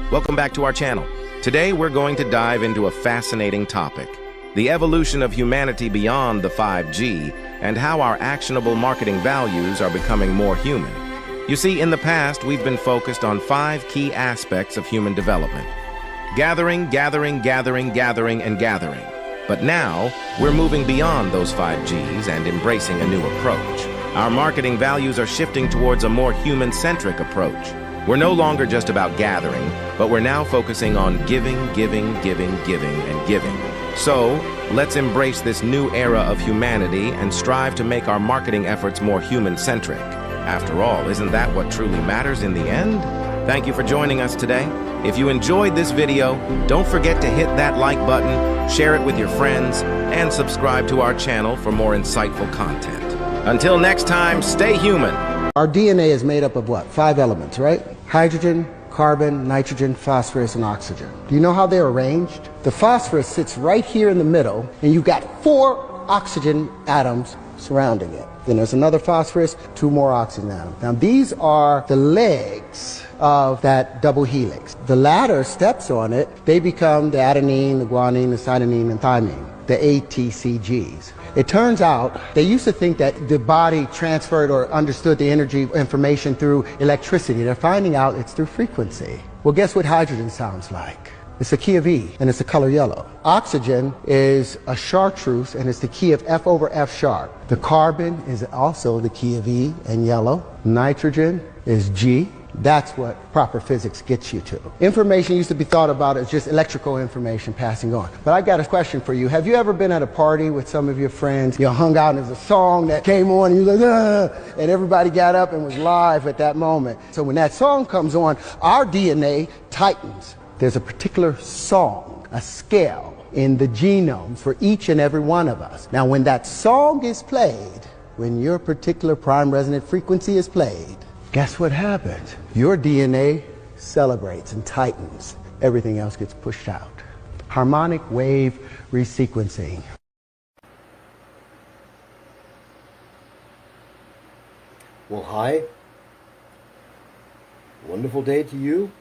Welcome back to our channel. Today we're going to dive into a fascinating topic, the evolution of humanity beyond the 5G and how our actionable marketing values are becoming more human. You see, in the past, we've been focused on 5 key aspects of human development. Gathering, gathering, gathering, gathering, and gathering. But now, we're moving beyond those 5Gs and embracing a new approach. Our marketing values are shifting towards a more human-centric approach. We're no longer just about gathering, but we're now focusing on giving, giving, giving, giving, and giving. So, let's embrace this new era of humanity and strive to make our marketing efforts more human-centric. After all, isn't that what truly matters in the end? Thank you for joining us today. If you enjoyed this video, don't forget to hit that like button, share it with your friends, and subscribe to our channel for more insightful content. Until next time, stay human. Our DNA is made up of what? 5 elements, right? Hydrogen, carbon, nitrogen, phosphorus, and oxygen. Do you know how they're arranged? The phosphorus sits right here in the middle, and you've got 4 oxygen atoms surrounding it. Then there's another phosphorus, 2 more oxygen atoms. Now these are the legs of that double helix. The latter steps on it, they become the adenine, the guanine, the cytosine, and thymine, the ATCGs. It turns out they used to think that the body transferred or understood the energy information through electricity. They're finding out it's through frequency. Well, guess what hydrogen sounds like? It's the key of E, and it's the color yellow. Oxygen is a chartreuse, and it's the key of F over F sharp. The carbon is also the key of E and yellow. Nitrogen is G. That's what proper physics gets you to. Information used to be thought about as just electrical information passing on. But I got a question for you. Have you ever been at a party with some of your friends? You hung out and there's a song that came on and you're like, ah, and everybody got up and was live at that moment. So when that song comes on, our DNA tightens. There's a particular song, a scale in the genomes for each and every one of us. Now when that song is played, when your particular prime resonant frequency is played, guess what happens? Your DNA celebrates and tightens. Everything else gets pushed out. Harmonic wave resequencing. Well, hi. Wonderful day to you.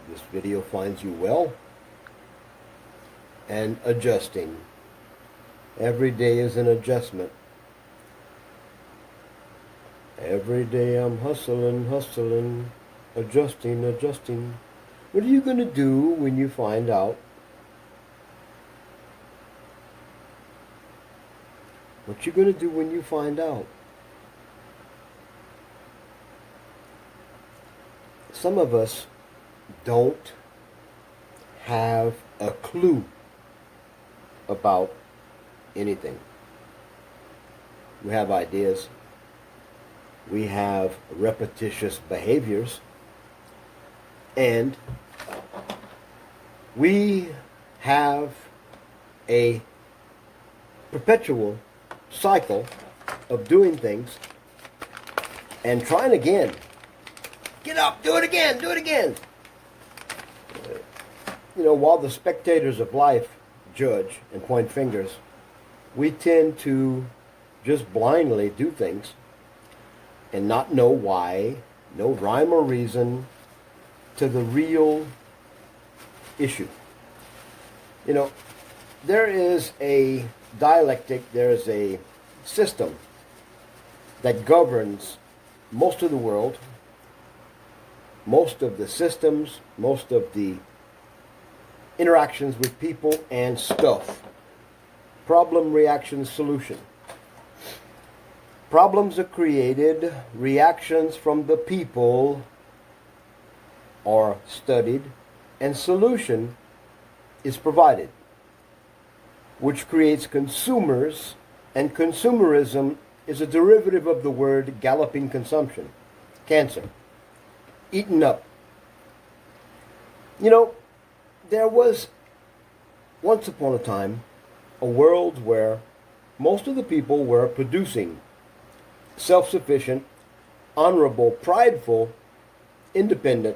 This video finds you well and adjusting. Every day is an adjustment. Every day I'm hustling, hustling, adjusting, adjusting. What are you going to do when you find out? What you going to do when you find out? Some of us don't have a clue about anything. We have ideas. We have repetitious behaviors, and we have a perpetual cycle of doing things and trying again. Get up, do it again, do it again. You know, while the spectators of life judge and point fingers, we tend to just blindly do things and not know why, no rhyme or reason to the real issue. You know, there is a dialectic, there is a system that governs most of the world, most of the systems, most of the interactions with people and stuff. Problem, reaction, solution. Problems are created, reactions from the people are studied, and solution is provided, which creates consumers, and consumerism is a derivative of the word galloping consumption, cancer, eaten up. You know, there was once upon a time a world where most of the people were producing self-sufficient, honorable, prideful, independent,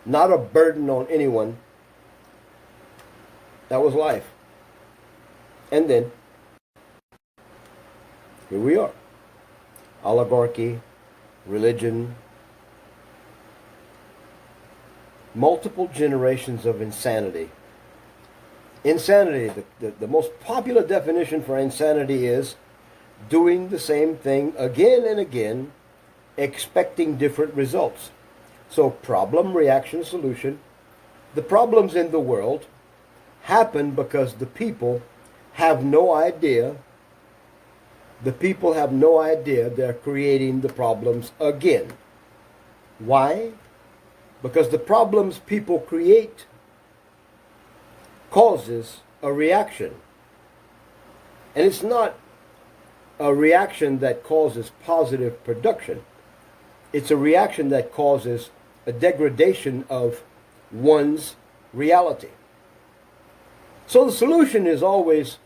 not a burden on anyone. That was life. And then, here we are. Oligarchy, religion, multiple generations of insanity. Insanity, the most popular definition for insanity is doing the same thing again and again, expecting different results. So problem, reaction, solution. The problems in the world happen because the people have no idea. The people have no idea they're creating the problems again. Why? Because the problems people create causes a reaction. And it's not a reaction that causes positive production. It's a reaction that causes a degradation of one's reality. So the solution is always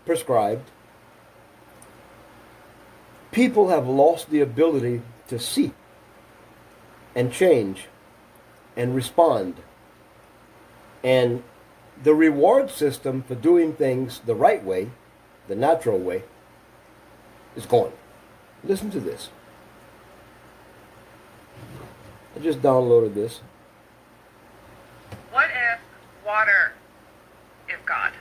prescribed. People have lost the ability to see and change and respond. And the reward system for doing things the right way, the natural way, is gone. Listen to this. I just downloaded this. What if water is God?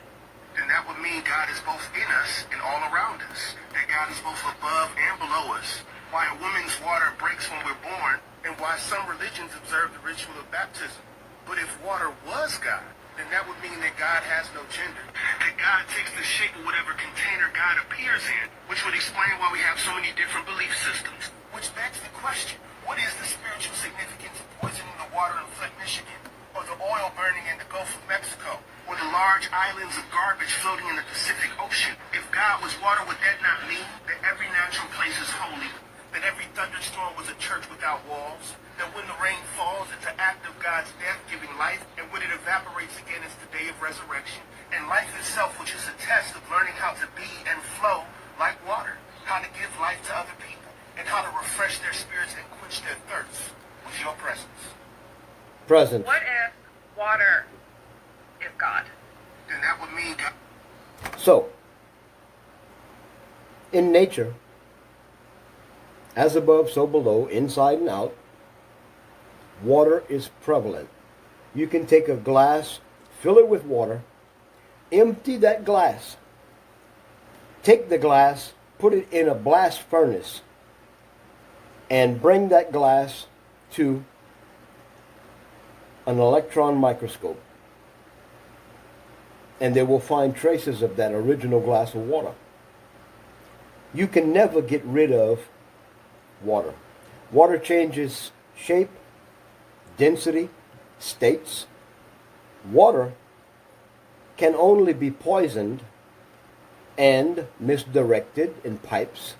Then that would mean God is both in us and all around us. That God is both above and below us. Why a woman's water breaks when we're born, and why some religions observe the ritual of baptism. But if water was God, then that would mean that God has no gender. That God takes the shape of whatever container God appears in, which would explain why we have so many different belief systems. Which begs the question, what is the spiritual significance of poisoning the water in Flint, Michigan? Or the oil burning in the Gulf of Mexico? Or the large islands of garbage floating in the Pacific Ocean? If God was water, would that not mean that every natural place is holy? That every thunderstorm was a church without walls? That when the rain falls, it's an act of God's death giving life, and when it evaporates again, it's the day of resurrection? And life itself, which is a test of learning how to be and flow like water, how to give life to other people, and how to refresh their spirits and quench their thirst with your presence. Present. What if water is God? Then that would mean God. So, in nature, as above, so below, inside and out, water is prevalent. You can take a glass, fill it with water, empty that glass, take the glass, put it in a blast furnace, and bring that glass to an electron microscope. And they will find traces of that original glass of water. You can never get rid of water. Water changes shape, density, states. Water can only be poisoned and misdirected in pipes.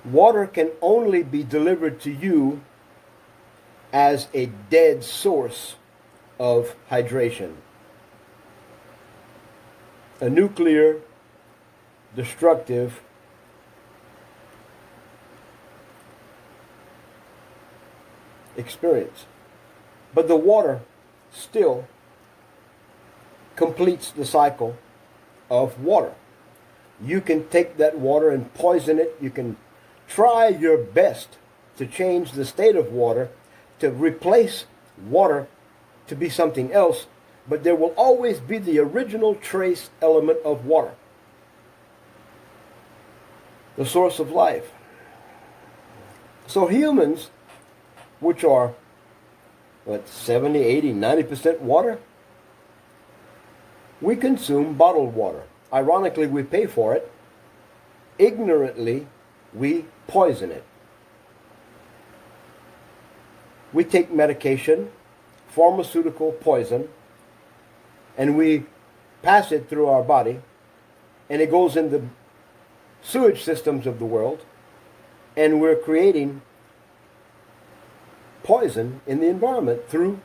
Water can only be delivered to you as a dead source of hydration. A nuclear, destructive, experience. But the water still completes the cycle of water. You can take that water and poison it. You can try your best to change the state of water, to replace water to be something else, but there will always be the original trace element of water, the source of life. So humans, which are, 70, 80, 90% water, we consume bottled water. Ironically, we pay for it. Ignorantly, we poison it. We take medication, pharmaceutical poison, and we pass it through our body, and it goes in the sewage systems of the world, and we're creating poison in the environment through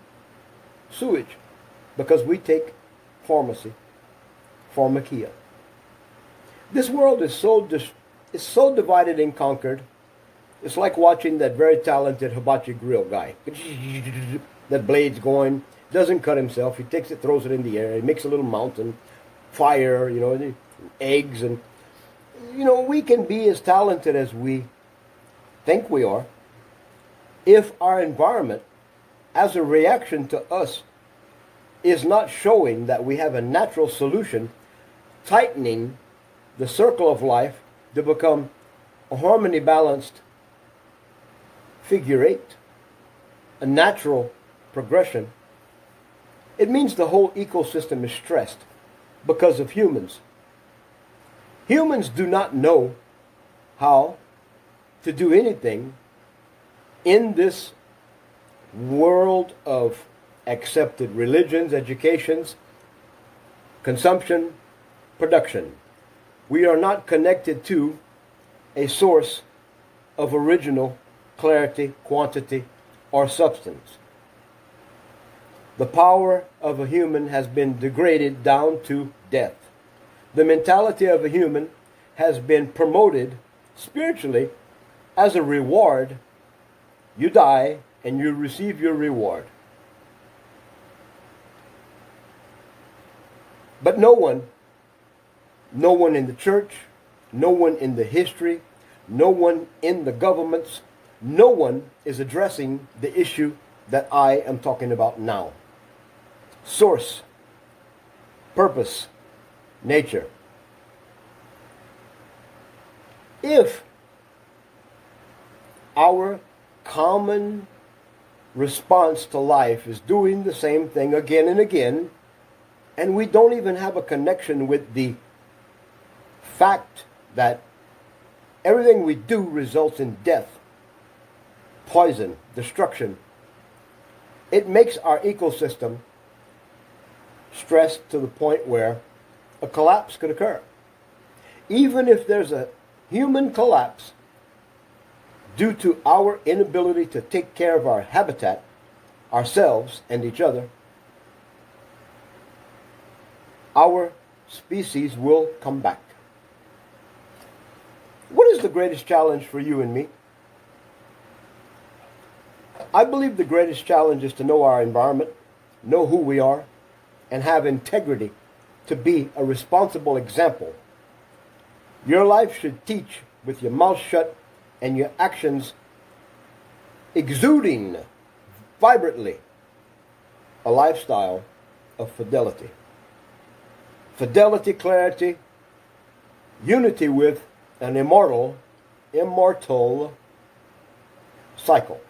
sewage because we take pharmakia. This world is so divided and conquered. It's like watching that very talented hibachi grill guy. That blade's going, doesn't cut himself. He takes it, throws it in the air. He makes a little mountain, fire, eggs. And, we can be as talented as we think we are if our environment as a reaction to us, is not showing that we have a natural solution, tightening the circle of life to become a harmony balanced figure eight, a natural progression, it means the whole ecosystem is stressed because of humans. Humans do not know how to do anything in this world of accepted religions, educations, consumption, production. We are not connected to a source of original clarity, quantity, or substance. The power of a human has been degraded down to death. The mentality of a human has been promoted spiritually as a reward. You die and you receive your reward. But no one in the church, no one in the history, no one in the governments, no one is addressing the issue that I am talking about now. Source, purpose, nature. If our common response to life is doing the same thing again and again, and we don't even have a connection with the fact that everything we do results in death, poison, destruction, it makes our ecosystem stressed to the point where a collapse could occur. Even if there's a human collapse due to our inability to take care of our habitat, ourselves and each other, our species will come back. What is the greatest challenge for you and me? I believe the greatest challenge is to know our environment, know who we are, and have integrity to be a responsible example. Your life should teach with your mouth shut and your actions exuding vibrantly a lifestyle of fidelity. Fidelity, clarity, unity with an immortal cycle.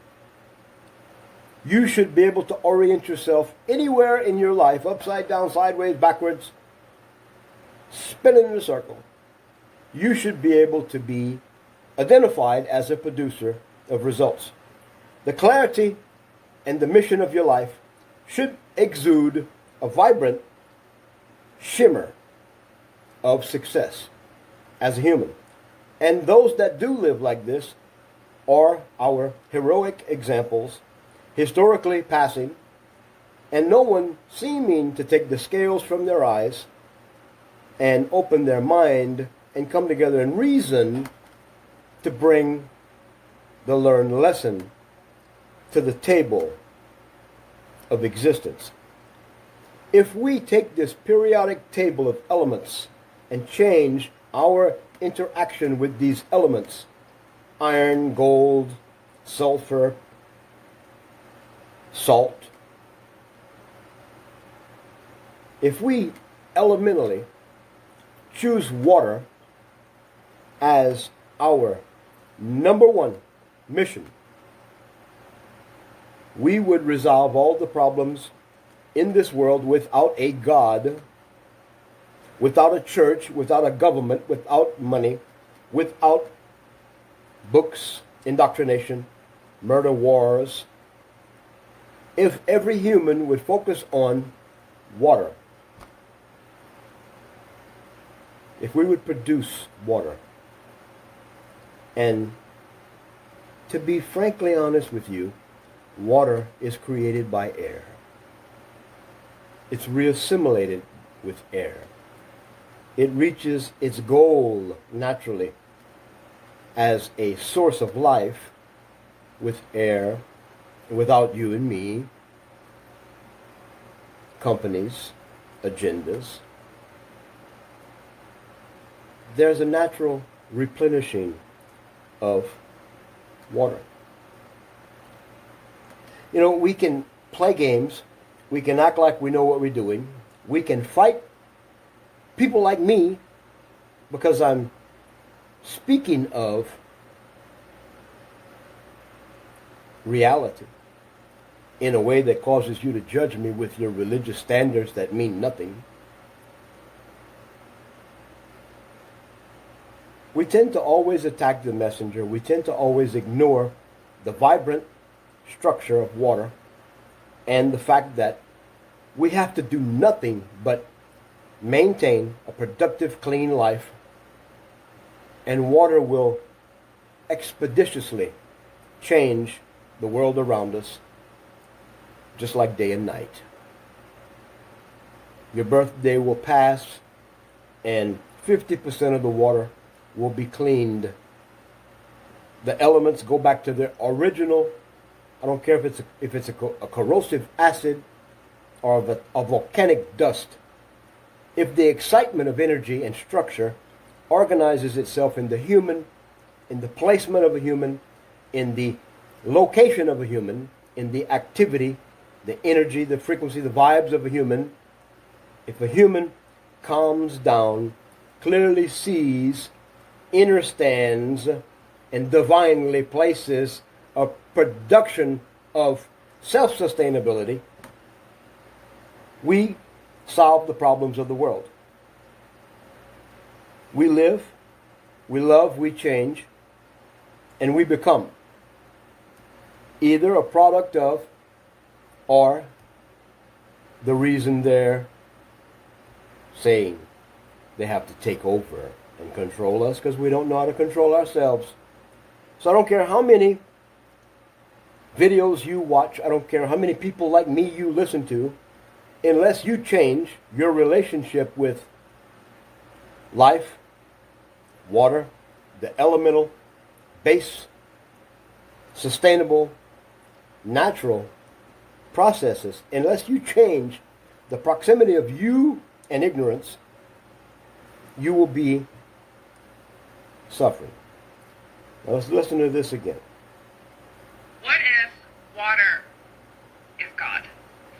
You should be able to orient yourself anywhere in your life, upside down, sideways, backwards, spinning in a circle. You should be able to be identified as a producer of results. The clarity and the mission of your life should exude a vibrant shimmer of success as a human. And those that do live like this are our heroic examples, historically passing, and no one seeming to take the scales from their eyes and open their mind and come together and reason to bring the learned lesson to the table of existence. If we take this periodic table of elements and change our interaction with these elements, iron, gold, sulfur, salt, if we elementally choose water as our number one mission, we would resolve all the problems in this world without a God, without a church, without a government, without money, without books, indoctrination, murder, wars. If every human would focus on water, if we would produce water, and to be frankly honest with you, water is created by air. It's reassimilated with air. It reaches its goal naturally as a source of life with air, without you and me, companies, agendas. There's a natural replenishing of water. You know, we can play games. We can act like we know what we're doing. We can fight people like me because I'm speaking of reality in a way that causes you to judge me with your religious standards that mean nothing. We tend to always attack the messenger. We tend to always ignore the vibrant structure of water and the fact that we have to do nothing but maintain a productive, clean life, and water will expeditiously change the world around us, just like day and night. Your birthday will pass, and 50% of the water will be cleaned. The elements go back to their original. I don't care if it's a corrosive acid or a volcanic dust. If the excitement of energy and structure organizes itself in the human, in the placement of a human, in the location of a human, in the activity, the energy, the frequency, the vibes of a human, if a human calms down, clearly sees, understands, and divinely places a production of self-sustainability, we solve the problems of the world. We live, we love, we change, and we become either a product of or the reason they're saying they have to take over and control us because we don't know how to control ourselves. So I don't care how many videos you watch, I don't care how many people like me you listen to, unless you change your relationship with life, water, the elemental, base, sustainable, natural processes, unless you change the proximity of you and ignorance, you will be suffering. Now let's listen to this again. What if water is God?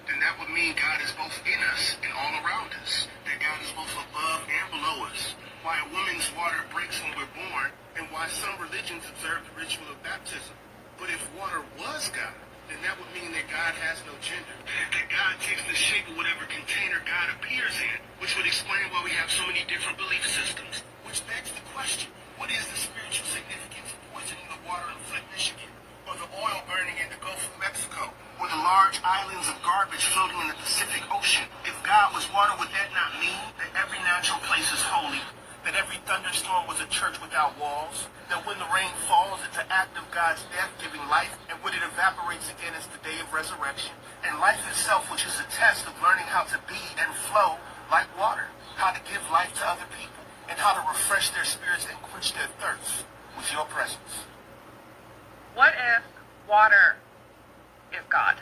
Then that would mean God is both in us and all around us. That God is both above and below us. Why a woman's water breaks when we're born, and why some religions observe the ritual of baptism. But if water was God, then that would mean that God has no gender. That God takes the shape of whatever container God appears in, which would explain why we have so many different belief systems. Which begs the question, what is the spiritual significance of poisoning the water in Flint, Michigan? Or the oil burning in the Gulf of Mexico? Or the large islands of garbage floating in the Pacific Ocean? If God was water, would that not mean that every natural place is holy? That every thunderstorm was a church without walls? That when the rain falls, it's an act of God's death giving life? And when it evaporates again, it's the day of resurrection? And life itself, which is a test of learning how to be and flow like water. How to give life to other people. And how to refresh their spirits and quench their thirst with your presence. What if water is God?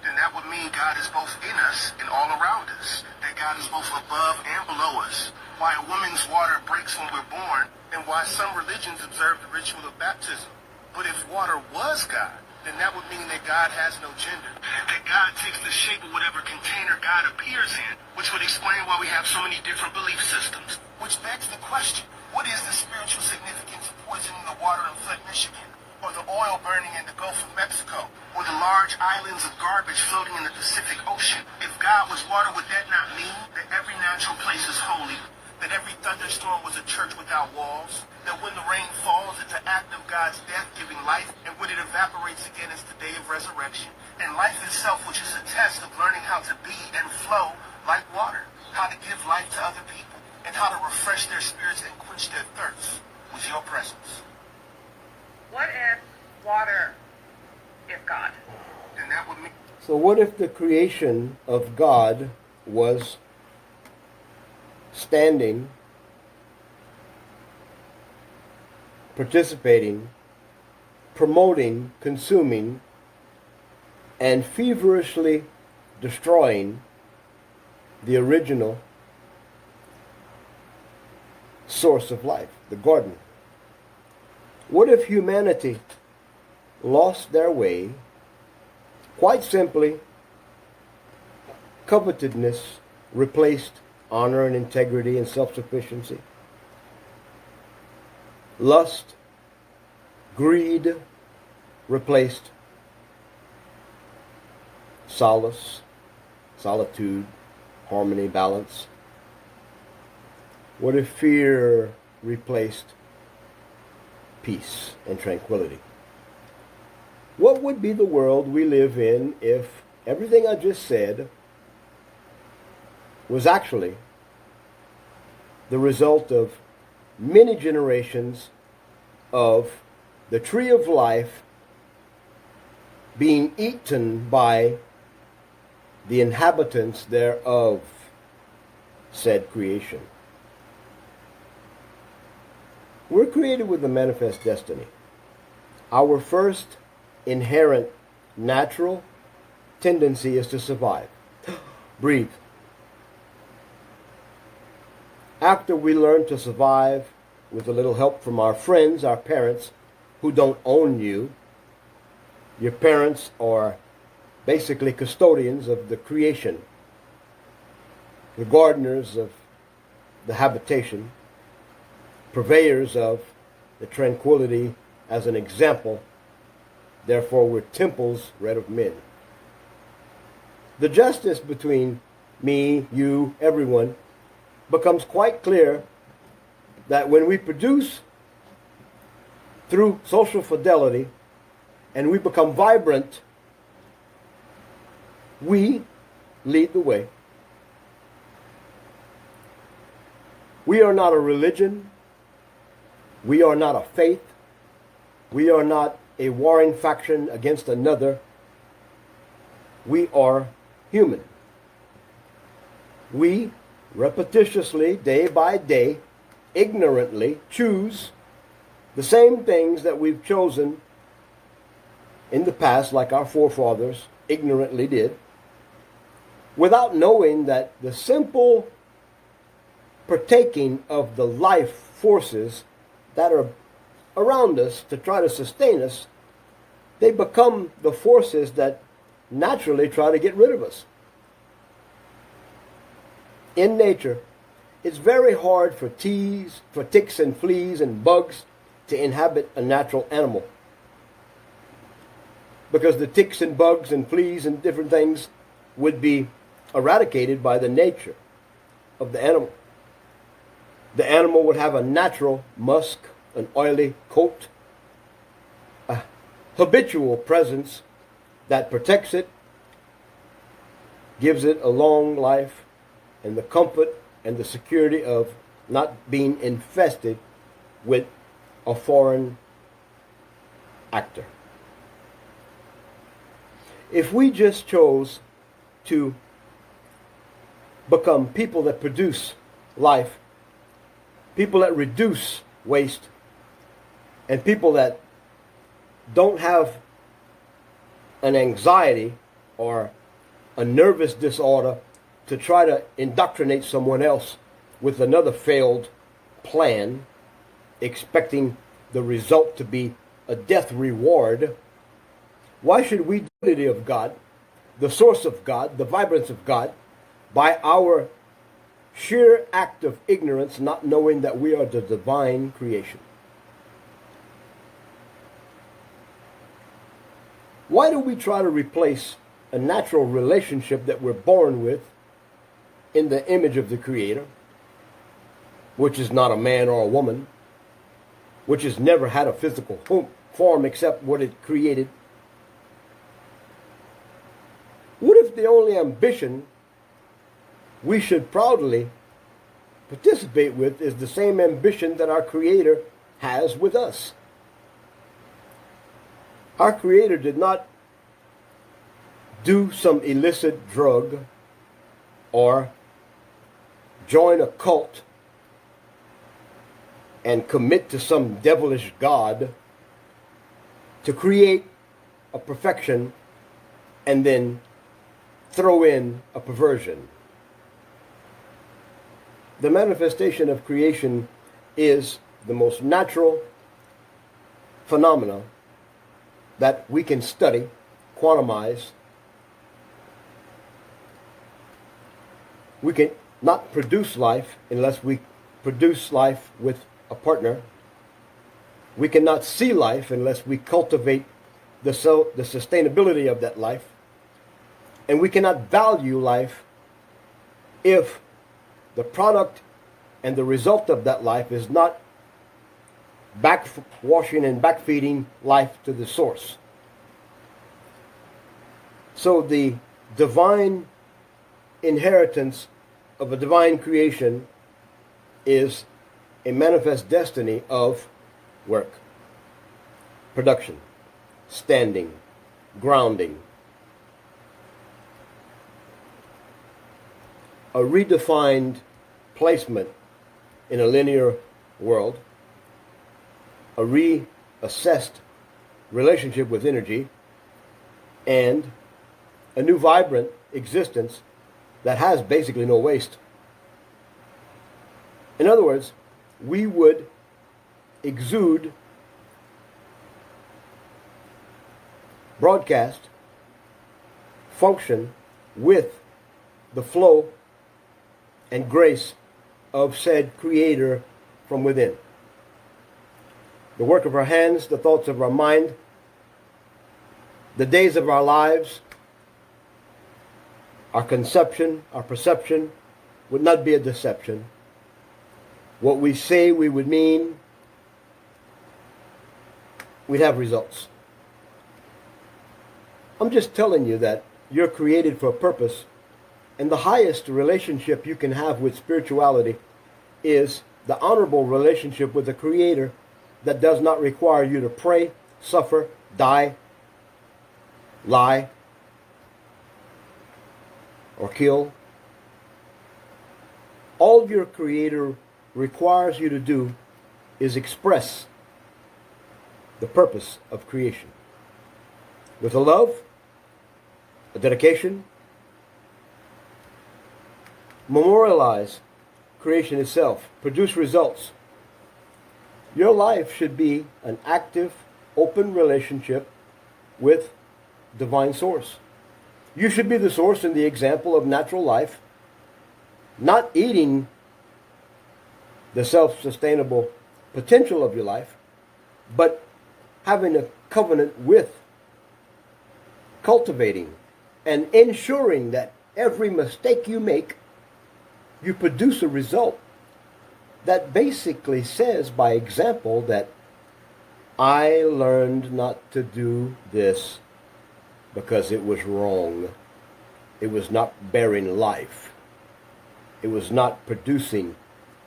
Then that would mean God is both in us and all around us. That God is both above and below us. Why a woman's water breaks when we're born, and why some religions observe the ritual of baptism. But if water was God, then that would mean that God has no gender. That God takes the shape of whatever container God appears in, which would explain why we have so many different belief systems. Which begs the question, what is the spiritual significance of poisoning the water in Flint, Michigan? Or the oil burning in the Gulf of Mexico? Or the large islands of garbage floating in the Pacific Ocean? If God was water, would that not mean that every natural place is holy? That every thunderstorm was a church without walls? That when the rain falls, it's an act of God's death giving life? And when it evaporates again, it's the day of resurrection? And life itself, which is a test of learning how to be and flow like water. How to give life to other people. And how to refresh their spirits and quench their thirst with your presence. What if water is God? Then that would mean... So what if the creation of God was standing, participating, promoting, consuming, and feverishly destroying the original source of life, the garden? What if humanity lost their way, quite simply Covetousness replaced honor and integrity and self-sufficiency. Lust, greed replaced solace, solitude, harmony, balance. What if fear replaced peace and tranquility? What would be the world we live in if everything I just said was actually the result of many generations of the tree of life being eaten by the inhabitants thereof, said creation? We're created with a manifest destiny. Our first inherent natural tendency is to survive. Breathe. After we learn to survive with a little help from our friends, our parents, who don't own you, your parents are basically custodians of the creation, the gardeners of the habitation, purveyors of the tranquility as an example. Therefore, we're temples read of men. The justice between me, you, everyone becomes quite clear that when we produce through social fidelity and we become vibrant, we lead the way. We are not a religion. We are not a faith. We are not a warring faction against another. We are human. We repetitiously, day by day, ignorantly choose the same things that we've chosen in the past, like our forefathers ignorantly did, without knowing that the simple partaking of the life forces that are around us to try to sustain us, they become the forces that naturally try to get rid of us. In nature, it's very hard for ticks and fleas and bugs to inhabit a natural animal, because the ticks and bugs and fleas and different things would be eradicated by the nature of the animal. The animal would have a natural musk, an oily coat, a habitual presence that protects it, gives it a long life, and the comfort and the security of not being infested with a foreign actor. If we just chose to become people that produce life, people that reduce waste, and people that don't have an anxiety or a nervous disorder to try to indoctrinate someone else with another failed plan, expecting the result to be a death reward, why should we do the unity of God, the source of God, the vibrance of God, by our sheer act of ignorance, not knowing that we are the divine creation? Why do we try to replace a natural relationship that we're born with in the image of the Creator, which is not a man or a woman, which has never had a physical form except what it created? What if the only ambition we should proudly participate with is the same ambition that our Creator has with us? Our Creator did not do some illicit drug or join a cult and commit to some devilish god to create a perfection and then throw in a perversion. The manifestation of creation is the most natural phenomena that we can study, quantize, We can not produce life unless we produce life with a partner. We cannot see life unless we cultivate the sustainability of that life. And we cannot value life if the product and the result of that life is not backwashing and backfeeding life to the source. So the divine inheritance of a divine creation is a manifest destiny of work, production, standing, grounding, a redefined placement in a linear world, a reassessed relationship with energy, and a new vibrant existence that has basically no waste. In other words, we would exude, broadcast, function with the flow and grace of said Creator from within. The work of our hands, the thoughts of our mind, the days of our lives, our conception, our perception would not be a deception. What we say we would mean, we'd have results. I'm just telling you that you're created for a purpose, and the highest relationship you can have with spirituality is the honorable relationship with the Creator that does not require you to pray, suffer, die, lie, or kill. All your Creator requires you to do is express the purpose of creation with a love, a dedication, memorialize creation itself, produce results. Your life should be an active, open relationship with divine source. You should be the source and the example of natural life, not eating the self-sustainable potential of your life, but having a covenant with, cultivating, and ensuring that every mistake you make, you produce a result that basically says by example that I learned not to do this because it was wrong. It was not bearing life. It was not producing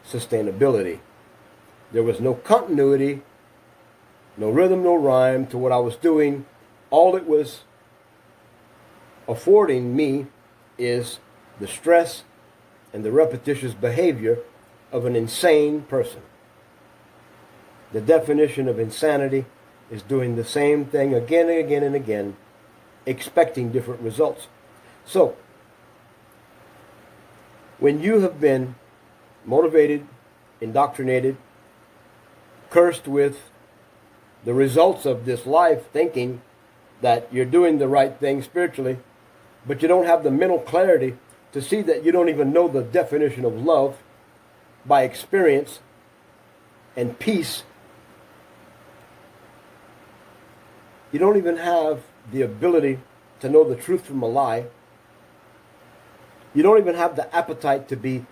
sustainability. There was no continuity, no rhythm, no rhyme to what I was doing. All it was affording me is the stress and the repetitious behavior of an insane person. The definition of insanity is doing the same thing again and again and again, expecting different results. So, when you have been motivated, indoctrinated, cursed with the results of this life, thinking that you're doing the right thing spiritually, but you don't have the mental clarity to see that you don't even know the definition of love by experience and peace. You don't even have the ability to know the truth from a lie. You don't even have the appetite to be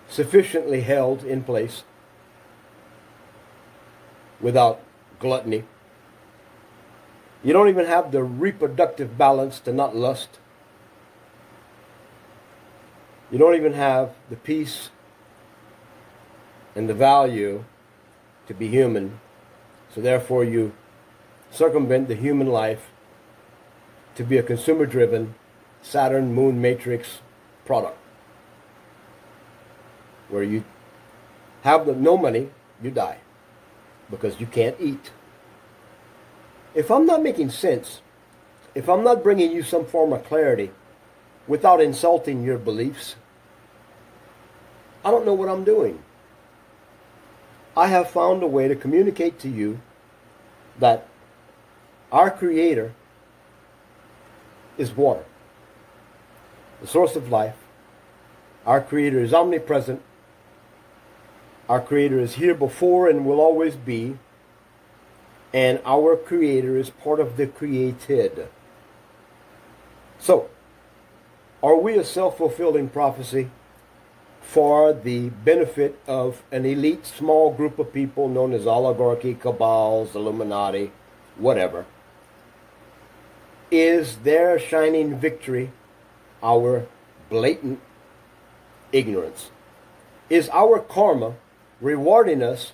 sufficiently held in place without gluttony. You don't even have the reproductive balance to not lust. You don't even have the peace and the value to be human. So therefore you circumvent the human life to be a consumer-driven Saturn moon matrix product, where you have no money, you die because you can't eat. If I'm not making sense, if I'm not bringing you some form of clarity without insulting your beliefs, I don't know what I'm doing. I have found a way to communicate to you that our Creator is water, the source of life, Our Creator is omnipresent. Our Creator is here before and will always be. And our Creator is part of the created. So, are we a self-fulfilling prophecy for the benefit of an elite small group of people known as oligarchy, cabals, Illuminati, whatever? Is their shining victory our blatant ignorance? Is our karma rewarding us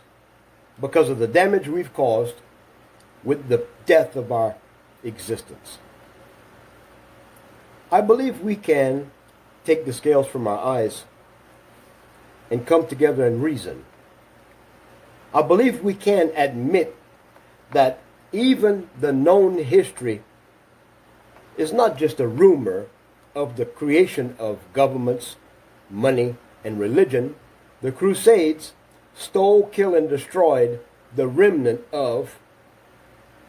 because of the damage we've caused with the death of our existence? I believe we can take the scales from our eyes and come together and reason. I believe we can admit that even the known history is not just a rumor of the creation of governments, money, and religion. The Crusades stole, killed, and destroyed the remnant of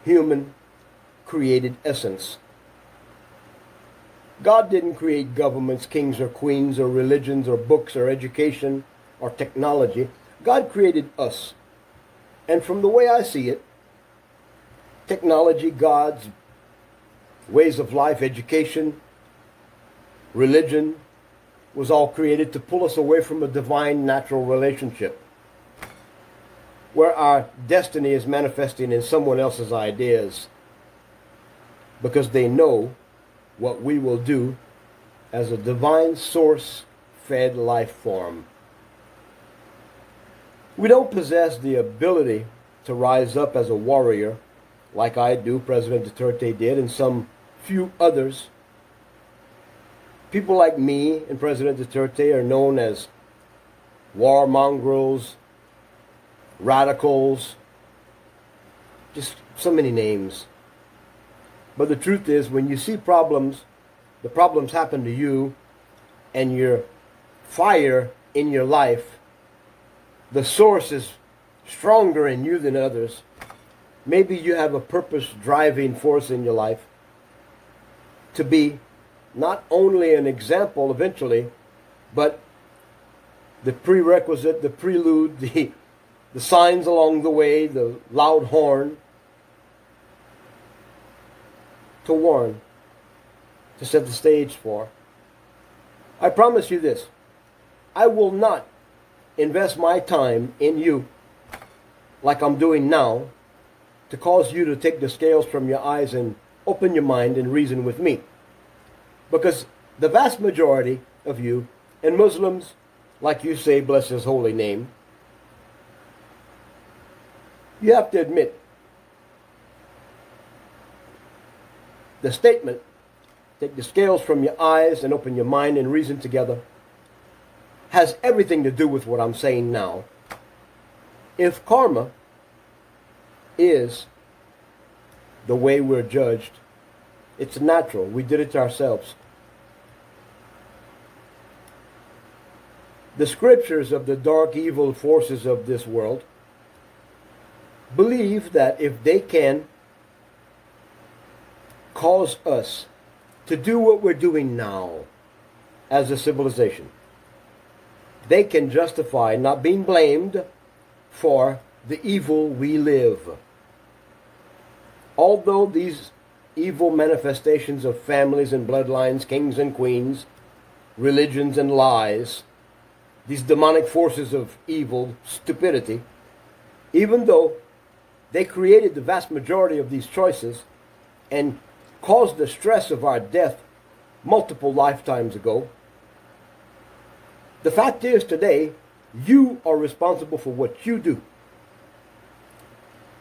human created essence. God didn't create governments, kings or queens, or religions, or books, or education, or technology. God created us. And from the way I see it, technology, gods, ways of life, education, religion was all created to pull us away from a divine natural relationship where our destiny is manifesting in someone else's ideas because they know what we will do as a divine source-fed life form. We don't possess the ability to rise up as a warrior like I do, President Duterte did, and some few others. People like me and President Duterte are known as war mongrels, radicals, just so many names. But the truth is, when you see problems, the problems happen to you, and your fire in your life, the source is stronger in you than others. Maybe you have a purpose-driving force in your life to be not only an example eventually, but the prerequisite, the prelude, the signs along the way, the loud horn, to warn, to set the stage for. I promise you this, I will not invest my time in you like I'm doing now to cause you to take the scales from your eyes and open your mind and reason with me. Because the vast majority of you, and Muslims, like you say, bless his holy name, you have to admit, the statement, take the scales from your eyes and open your mind and reason together, has everything to do with what I'm saying now. If karma is the way we're judged, it's natural. We did it to ourselves. The scriptures of the dark evil forces of this world believe that if they can cause us to do what we're doing now as a civilization, they can justify not being blamed for the evil we live. Although these evil manifestations of families and bloodlines, kings and queens, religions and lies, these demonic forces of evil, stupidity, even though they created the vast majority of these choices and caused the stress of our death multiple lifetimes ago, the fact is today, you are responsible for what you do.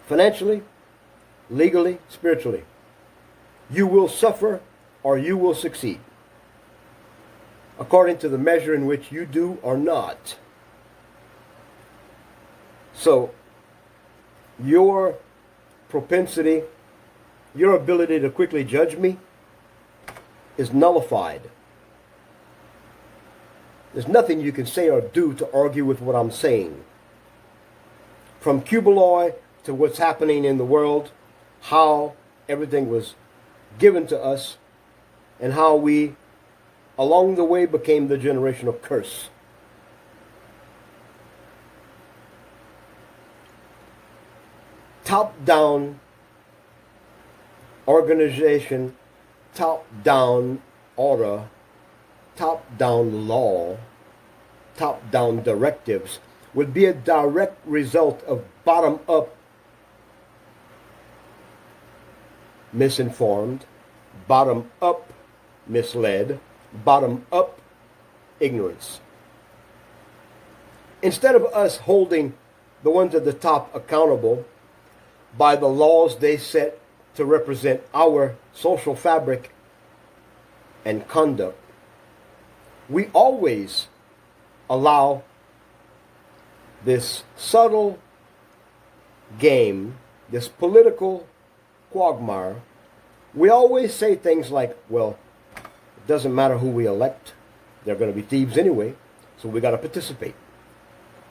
Financially, legally, spiritually. You will suffer or you will succeed, according to the measure in which you do or not. So, your propensity, your ability to quickly judge me is nullified. There's nothing you can say or do to argue with what I'm saying. From Cubaloy to what's happening in the world, how everything was given to us, and how we along the way became the generational curse. Top-down organization, top-down order, top-down law, top-down directives would be a direct result of bottom-up misinformed, bottom-up misled, bottom-up ignorance. Instead of us holding the ones at the top accountable by the laws they set to represent our social fabric and conduct, we always allow this subtle game, this political quagmire. We always say things like, well, it doesn't matter who we elect, they're going to be thieves anyway, so we got to participate.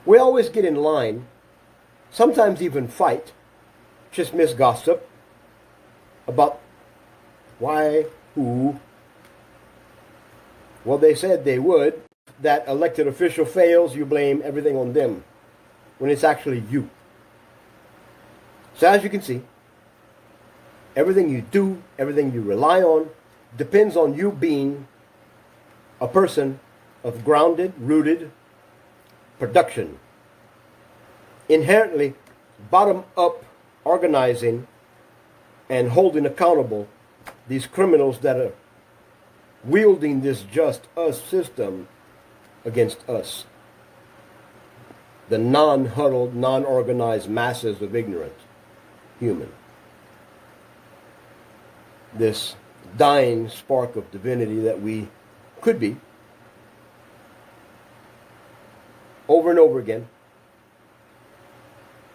We always get in line, sometimes even fight, chismis gossip about why, who. Well, they said they would. That elected official fails, you blame everything on them, when it's actually you. So as you can see, everything you do, everything you rely on, depends on you being a person of grounded, rooted production. Inherently, bottom-up organizing and holding accountable these criminals that are wielding this just us system against us. The non-huddled, non-organized masses of ignorant human. This dying spark of divinity that we could be, over and over again,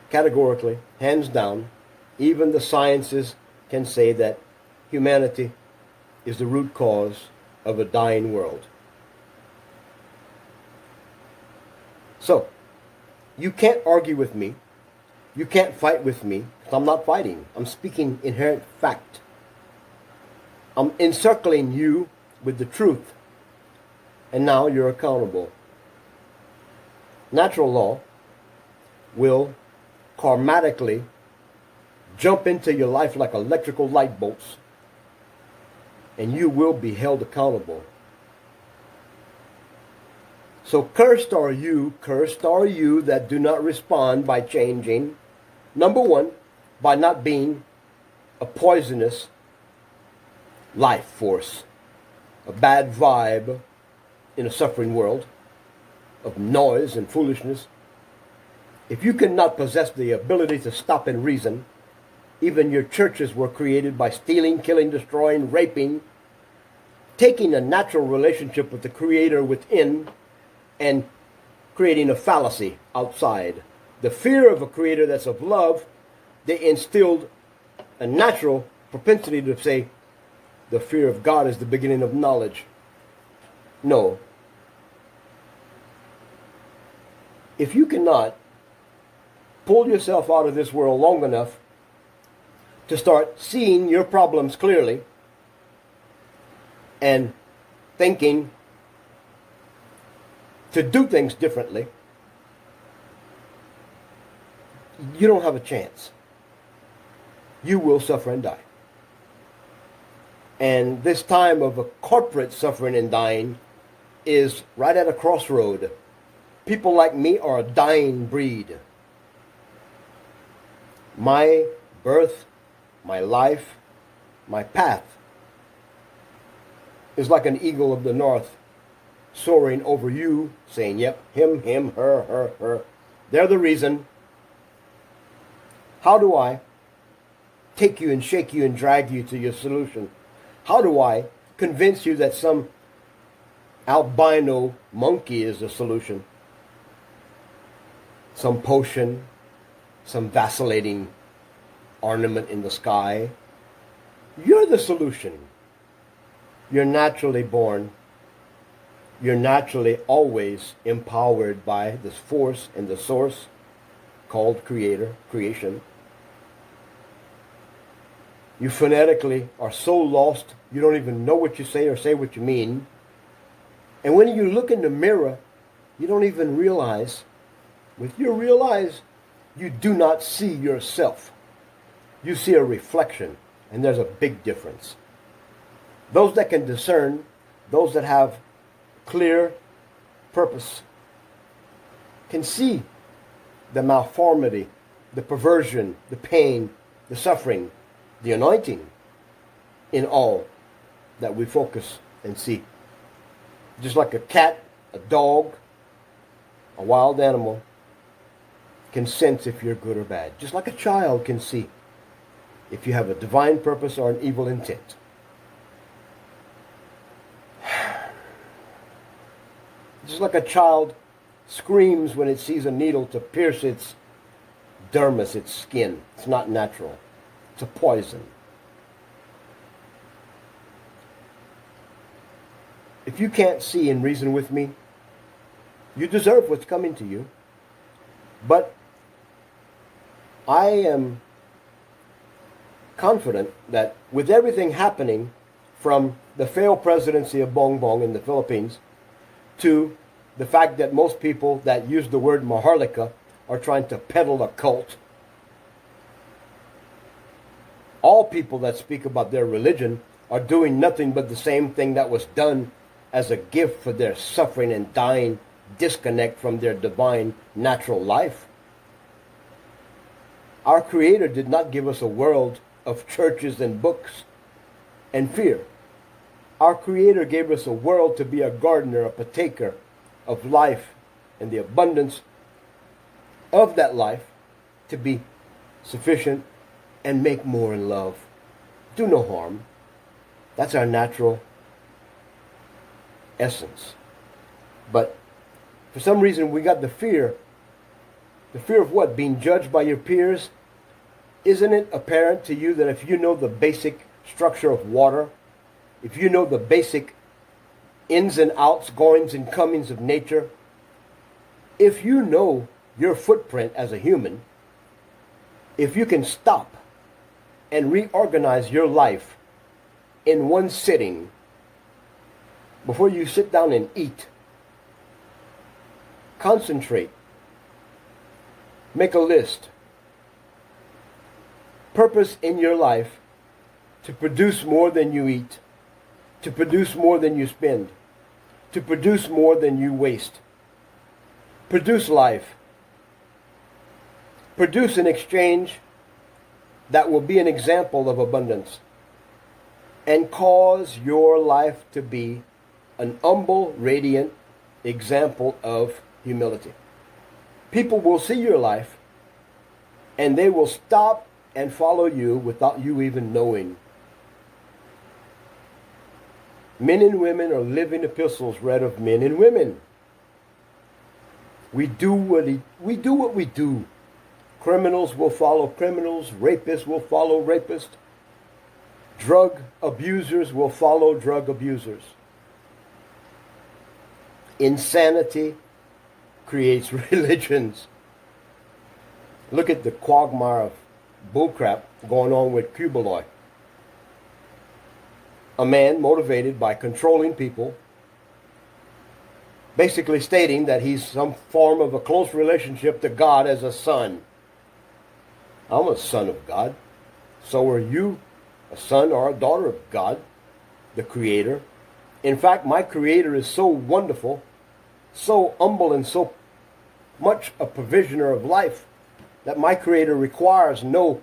categorically, hands down, even the sciences can say that humanity is the root cause of a dying world. So, you can't argue with me. You can't fight with me, because I'm not fighting. I'm speaking inherent fact. I'm encircling you with the truth. And now you're accountable. Natural law will karmatically jump into your life like electrical light bolts, and you will be held accountable. So cursed are you that do not respond by changing. Number one, by not being a poisonous life force, a bad vibe in a suffering world of noise and foolishness. If you cannot possess the ability to stop and reason, even your churches were created by stealing, killing, destroying, raping, taking a natural relationship with the Creator within and creating a fallacy outside. The fear of a Creator that's of love, they instilled a natural propensity to say, the fear of God is the beginning of knowledge. No. If you cannot pull yourself out of this world long enough to start seeing your problems clearly and thinking to do things differently, you don't have a chance. You will suffer and die. And this time of a corporate suffering and dying is right at a crossroad. People like me are a dying breed. My birth, my life, my path is like an eagle of the north soaring over you, saying, yep, him, her. They're the reason. How do I take you and shake you and drag you to your solution? How do I convince you that some albino monkey is the solution? Some potion, some vacillating ornament in the sky. You're the solution. You're naturally born. You're naturally always empowered by this force and the source called Creator, creation. You phonetically are so lost, you don't even know what you say or say what you mean. And when you look in the mirror, you don't even realize, with your real eyes, you do not see yourself. You see a reflection, and there's a big difference. Those that can discern, those that have clear purpose, can see the malformity, the perversion, the pain, the suffering, the anointing in all that we focus and see. Just like a cat, a dog, a wild animal can sense if you're good or bad. Just like a child can see if you have a divine purpose or an evil intent. Just like a child screams when it sees a needle to pierce its dermis, its skin. It's not natural. It's a poison. If you can't see and reason with me, you deserve what's coming to you. But I am confident that with everything happening from the failed presidency of Bongbong in the Philippines to the fact that most people that use the word Maharlika are trying to peddle a cult, all people that speak about their religion are doing nothing but the same thing that was done as a gift for their suffering and dying disconnect from their divine natural life. Our Creator did not give us a world of churches and books and fear. Our Creator gave us a world to be a gardener, a partaker of life and the abundance of that life, to be sufficient and make more in love. Do no harm. That's our natural essence. But for some reason we got the fear. The fear of what? Being judged by your peers? Isn't it apparent to you that if you know the basic structure of water, if you know the basic ins and outs, goings and comings of nature, if you know your footprint as a human, if you can stop and reorganize your life in one sitting before you sit down and eat, concentrate, make a list, purpose in your life to produce more than you eat, to produce more than you spend, to produce more than you waste. Produce life. Produce an exchange that will be an example of abundance, and cause your life to be an humble, radiant example of humility. People will see your life and they will stop and follow you without you even knowing. Men and women are living epistles read of men and women. We do what we do. Criminals will follow criminals. Rapists will follow rapists. Drug abusers will follow drug abusers. Insanity creates religions. Look at the quagmire of bullcrap going on with Cubaloy. A man motivated by controlling people, basically stating that he's some form of a close relationship to God as a son. I'm a son of God. So are you a son or a daughter of God, the Creator. In fact, my Creator is so wonderful, so humble, and so much a provisioner of life that my Creator requires no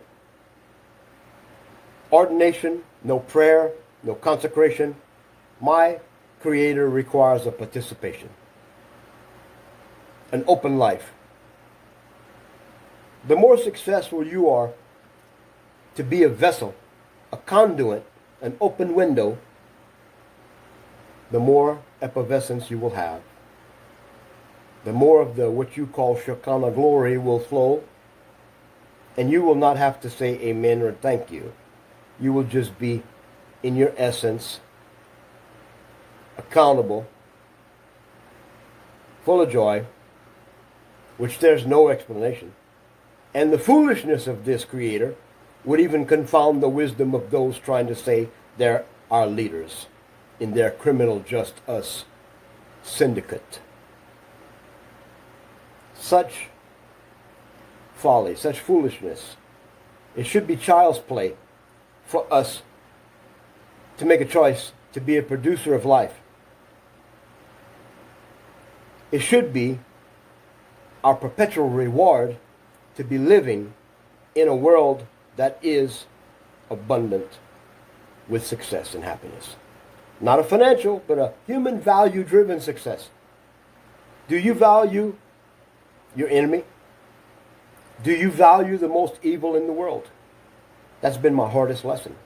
ordination, no prayer, no consecration. My Creator requires a participation, an open life. The more successful you are to be a vessel, a conduit, an open window, the more effervescence you will have. The more of the what you call Shekinah glory will flow, and you will not have to say amen or thank you. You will just be, in your essence, accountable, full of joy, which there's no explanation. And the foolishness of this Creator would even confound the wisdom of those trying to say they're our leaders in their criminal just us syndicate. Such folly, such foolishness. It should be child's play for us to make a choice to be a producer of life. It should be our perpetual reward to be living in a world that is abundant with success and happiness. Not a financial, but a human value-driven success. Do you value your enemy? Do you value the most evil in the world? That's been my hardest lesson.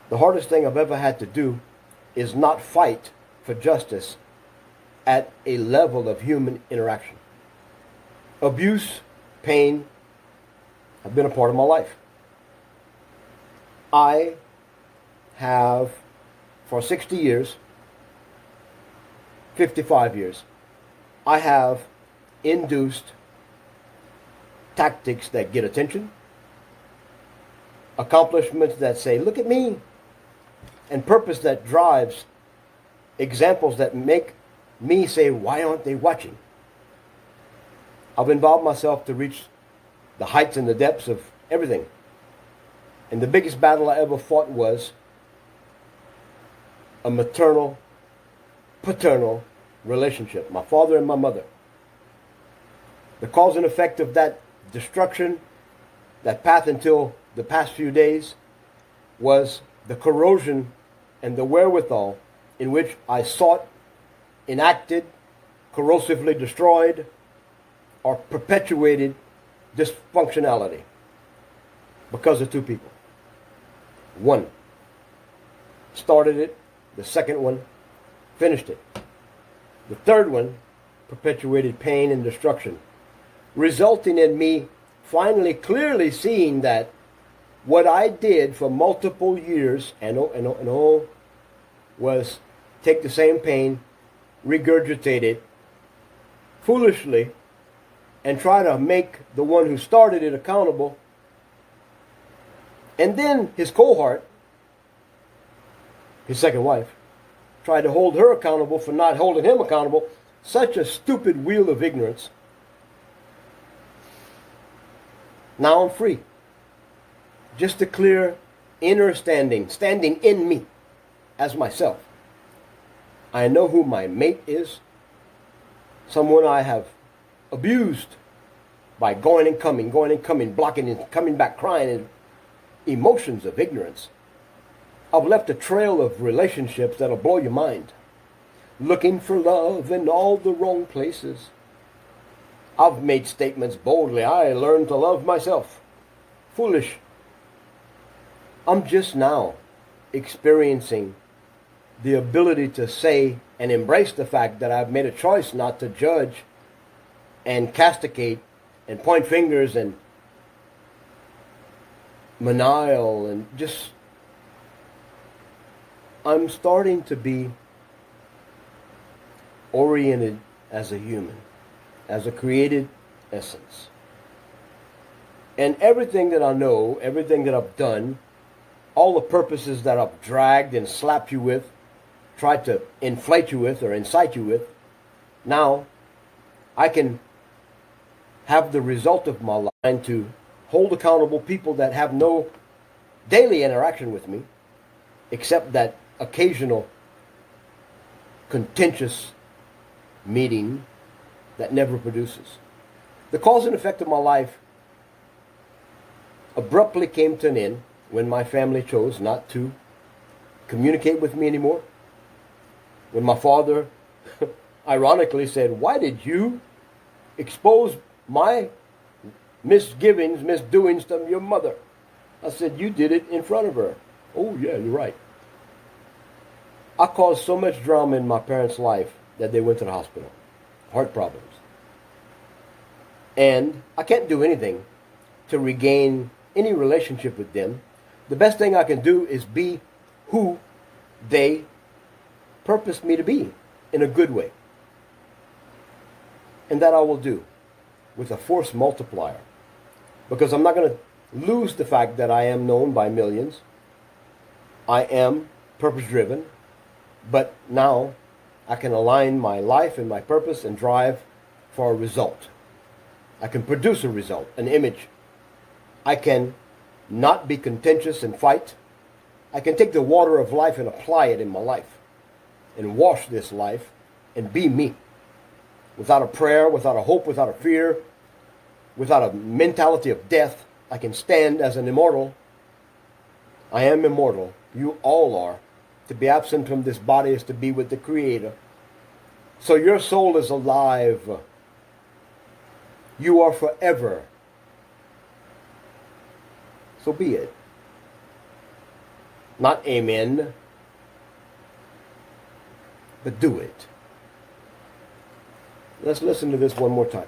The hardest thing I've ever had to do is not fight for justice at a level of human interaction. Abuse, pain, have been a part of my life. I have, for 60 years, 55 years, I have induced tactics that get attention, accomplishments that say, look at me, and purpose that drives examples that make me say, why aren't they watching? I've involved myself to reach the heights and the depths of everything. And the biggest battle I ever fought was a maternal, paternal relationship. My father and my mother. The cause and effect of that destruction, that path until the past few days, was the corrosion and the wherewithal in which I sought, enacted, corrosively destroyed, or perpetuated dysfunctionality because of two people. One started it, the second one finished it. The third one perpetuated pain and destruction, resulting in me finally clearly seeing that what I did for multiple years and all was take the same pain, regurgitate it foolishly, and try to make the one who started it accountable. And then his cohort, his second wife, tried to hold her accountable for not holding him accountable. Such a stupid wheel of ignorance. Now I'm free. Just a clear inner standing in me as myself. I know who my mate is, someone I have abused by going and coming, blocking and coming back, crying, and emotions of ignorance. I've left a trail of relationships that'll blow your mind. Looking for love in all the wrong places. I've made statements boldly. I learned to love myself. Foolish. I'm just now experiencing the ability to say and embrace the fact that I've made a choice not to judge and castigate and point fingers and manial and just... I'm starting to be oriented as a human, as a created essence. And everything that I know, everything that I've done, all the purposes that I've dragged and slapped you with, tried to inflate you with or incite you with, now I can have the result of my life to hold accountable people that have no daily interaction with me, except that occasional contentious meeting that never produces. The cause and effect of my life abruptly came to an end when my family chose not to communicate with me anymore. When my father ironically said, "Why did you expose my misgivings, misdoings to your mother?" I said, "You did it in front of her." "Oh yeah, you're right." I caused so much drama in my parents' life that they went to the hospital. Heart problems. And I can't do anything to regain any relationship with them. The best thing I can do is be who they purposed me to be in a good way. And that I will do with a force multiplier. Because I'm not going to lose the fact that I am known by millions. I am purpose-driven. But now I can align my life and my purpose and drive for a result. I can produce a result, an image. I can not be contentious and fight. I can take the water of life and apply it in my life and wash this life and be me. Without a prayer, without a hope, without a fear, without a mentality of death, I can stand as an immortal. I am immortal. You all are. To be absent from this body is to be with the Creator. So your soul is alive. You are forever. So be it. Not amen, but do it. Let's listen to this one more time.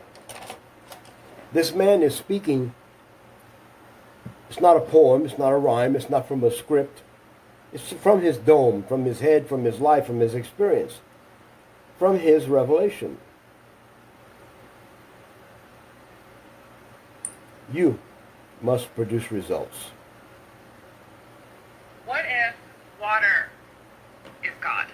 This man is speaking. It's not a poem, it's not a rhyme, it's not from a script. It's from his dome, from his head, from his life, from his experience, from his revelation. You must produce results. What if water is God?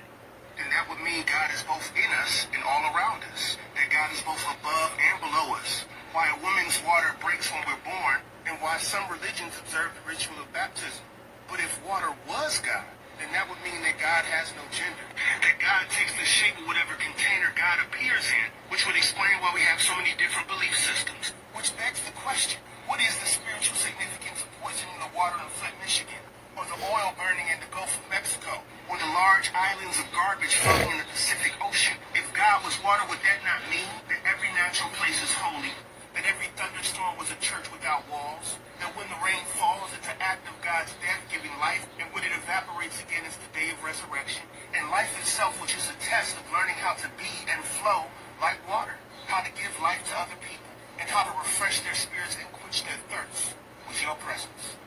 Then that would mean God is both in us and all around us. That God is both above and below us. Why a woman's water breaks when we're born, and why some religions observe the ritual of baptism. But if water was God, then that would mean that God has no gender. That God takes the shape of whatever container God appears in, which would explain why we have so many different belief systems. Which begs the question, what is the spiritual significance of poisoning the water in Flint, Michigan? Or the oil burning in the Gulf of Mexico? Or the large islands of garbage floating in the Pacific Ocean? If God was water, would that not mean that every natural place is holy? That every thunderstorm was a church without walls? That when the rain falls, it's an act of God's death giving life, and when it evaporates again, it's the day of resurrection? And life itself, which is a test of learning how to be and flow like water, how to give life to other people, and how to refresh their spirits and quench their thirst with your presence.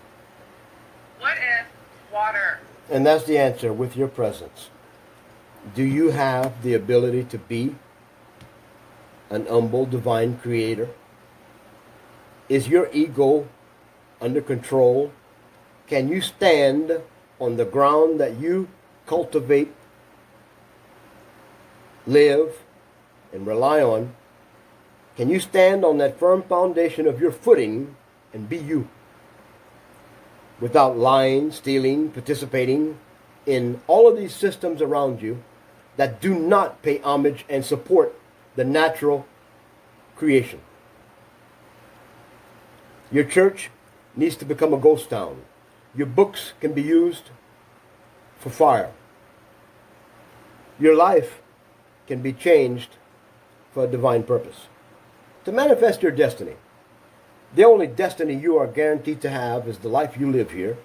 What if water? And that's the answer, with your presence. Do you have the ability to be an humble divine creator? Is your ego under control? Can you stand on the ground that you cultivate, live, and rely on? Can you stand on that firm foundation of your footing and be you? Without lying, stealing, participating in all of these systems around you that do not pay homage and support the natural creation. Your church needs to become a ghost town. Your books can be used for fire. Your life can be changed for a divine purpose. To manifest your destiny, the only destiny you are guaranteed to have is the life you live here.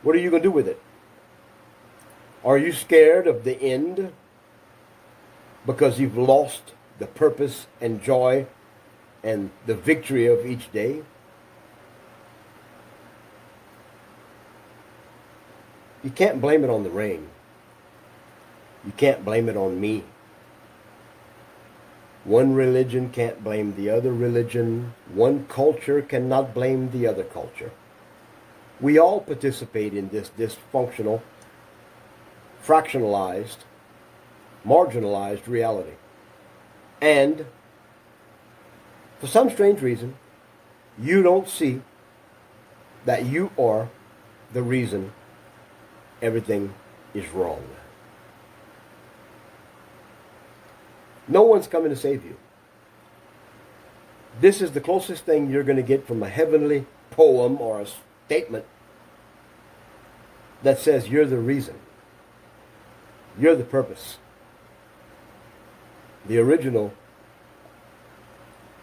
What are you going to do with it? Are you scared of the end because you've lost the purpose and joy and the victory of each day? You can't blame it on the rain. You can't blame it on me. One religion can't blame the other religion. One culture cannot blame the other culture. We all participate in this dysfunctional, fractionalized, marginalized reality. And for some strange reason, you don't see that you are the reason everything is wrong. No one's coming to save you. This is the closest thing you're going to get from a heavenly poem or a statement that says you're the reason. You're the purpose. The original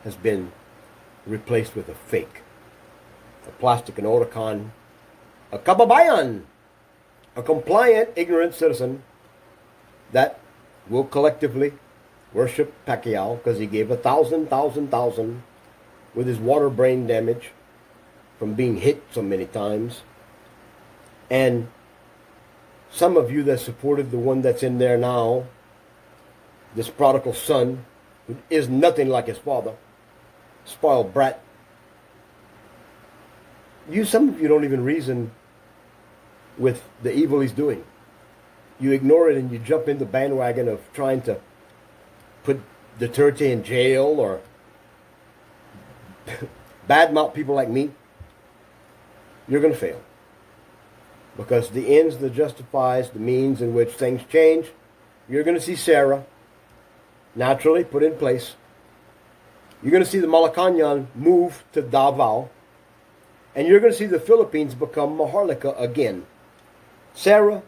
has been replaced with a fake. A plastic, an autocon, a kababayan, a compliant, ignorant citizen that will collectively worship Pacquiao because he gave 1,000 with his water brain damage from being hit so many times. And some of you that supported the one that's in there now, this prodigal son, who is nothing like his father, spoiled brat. Some of you don't even reason with the evil he's doing. you ignore it and you jump in the bandwagon of trying to put Duterte in jail or badmouth people like me, you're going to fail. Because the ends that justifies the means in which things change, you're going to see Sarah naturally put in place. You're going to see the Malacañan move to Davao. And you're going to see the Philippines become Maharlika again. Sarah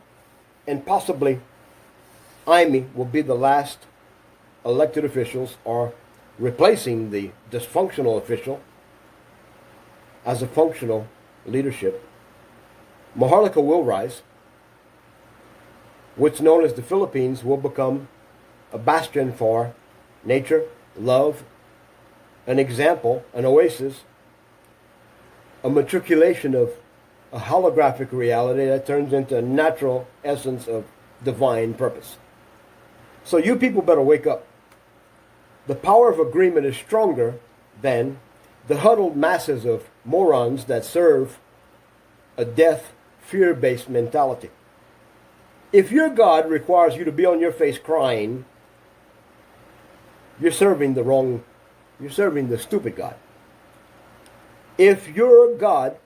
and possibly Jaime will be the last elected officials or replacing the dysfunctional official as a functional leadership. Maharlika will rise. What's known as the Philippines will become a bastion for nature, love, an example, an oasis, a matriculation of a holographic reality that turns into a natural essence of divine purpose. So you people better wake up. The power of agreement is stronger than the huddled masses of morons that serve a death, fear-based mentality. If your God requires you to be on your face crying, you're serving the stupid God. If your God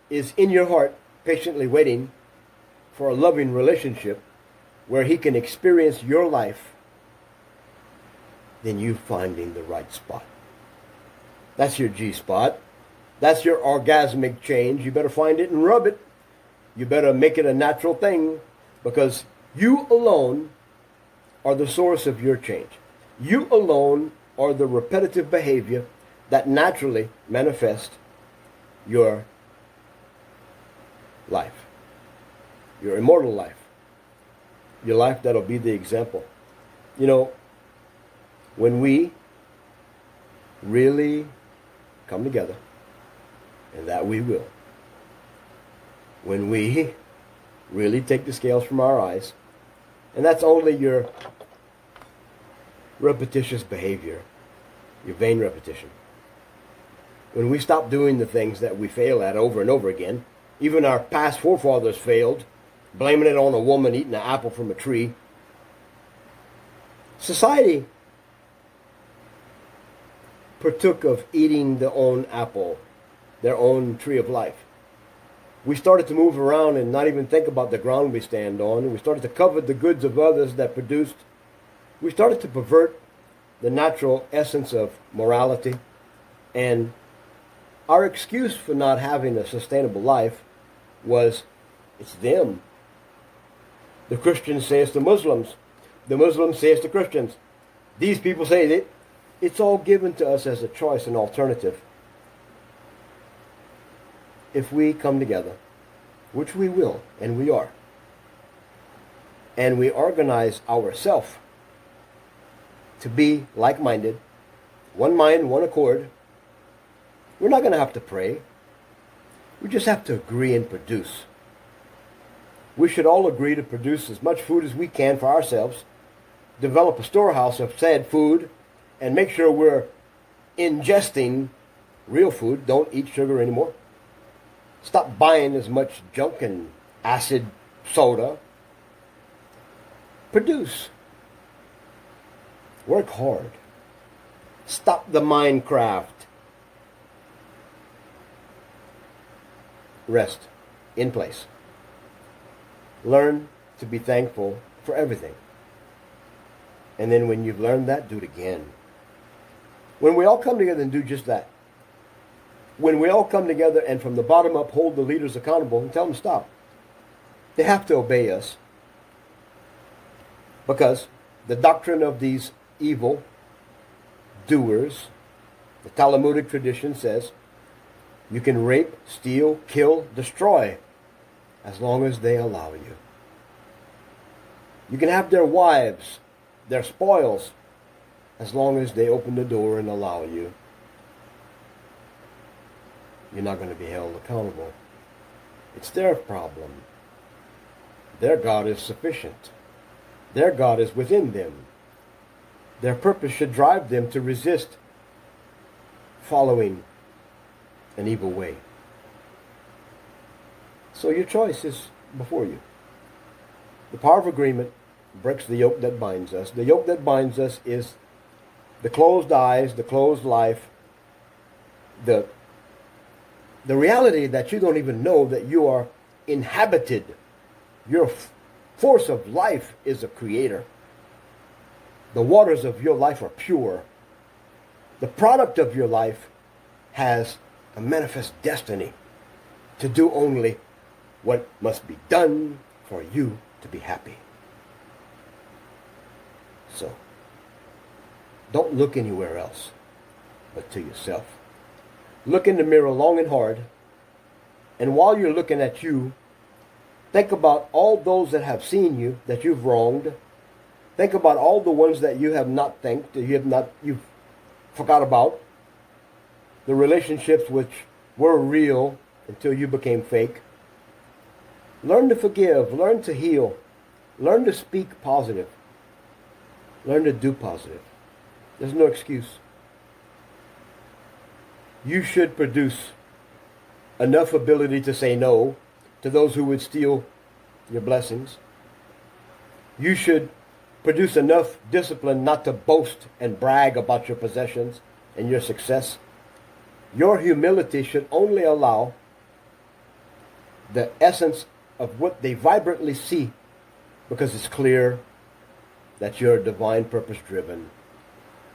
is in your heart, patiently waiting for a loving relationship where he can experience your life, then you're finding the right spot. That's your G spot. That's your orgasmic change. You better find it and rub it. You better make it a natural thing, because you alone are the source of your change. You alone are the repetitive behavior that naturally manifests your life, your immortal life, your life that'll be the example. You know, when we really come together, and that we will, when we really take the scales from our eyes, and that's only your repetitious behavior, your vain repetition. When we stop doing the things that we fail at over and over again, even our past forefathers failed, blaming it on a woman eating an apple from a tree. Society partook of eating their own apple, their own tree of life. We started to move around and not even think about the ground we stand on. We started to covet the goods of others that produced. We started to pervert the natural essence of morality. And our excuse for not having a sustainable life was, it's them. The Christians say it's the Muslims. The Muslims say it's the Christians. These people say that it's all given to us as a choice, an alternative. If we come together, which we will, and we are, and we organize ourselves to be like-minded, one mind, one accord, we're not going to have to pray. We just have to agree and produce. We should all agree to produce as much food as we can for ourselves, develop a storehouse of said food, and make sure we're ingesting real food. Don't eat sugar anymore. Stop buying as much junk and acid soda. Produce. Work hard. Stop the Minecraft. Rest in place. Learn to be thankful for everything. And then when you've learned that, do it again. When we all come together and do just that, when we all come together and from the bottom up hold the leaders accountable and tell them stop, they have to obey us. Because the doctrine of these evil doers, the Talmudic tradition says, you can rape, steal, kill, destroy, as long as they allow you. You can have their wives, their spoils, as long as they open the door and allow you. You're not going to be held accountable. It's their problem. Their God is sufficient. Their God is within them. Their purpose should drive them to resist following an evil way. So your choice is before you. The power of agreement breaks the yoke that binds us. The yoke that binds us is the closed eyes, the closed life, the reality that you don't even know that you are inhabited. Your force of life is a creator. The waters of your life are pure. The product of your life has a manifest destiny to do only what must be done for you to be happy. So, don't look anywhere else but to yourself. Look in the mirror long and hard, and while you're looking at you, think about all those that have seen you, that you've wronged. Think about all the ones that you have not thanked, that you've forgot about. The relationships which were real until you became fake. Learn to forgive, learn to heal, learn to speak positive, learn to do positive. There's no excuse. You should produce enough ability to say no to those who would steal your blessings. You should produce enough discipline not to boast and brag about your possessions and your success. Your humility should only allow the essence of what they vibrantly see, because it's clear that you're divine purpose driven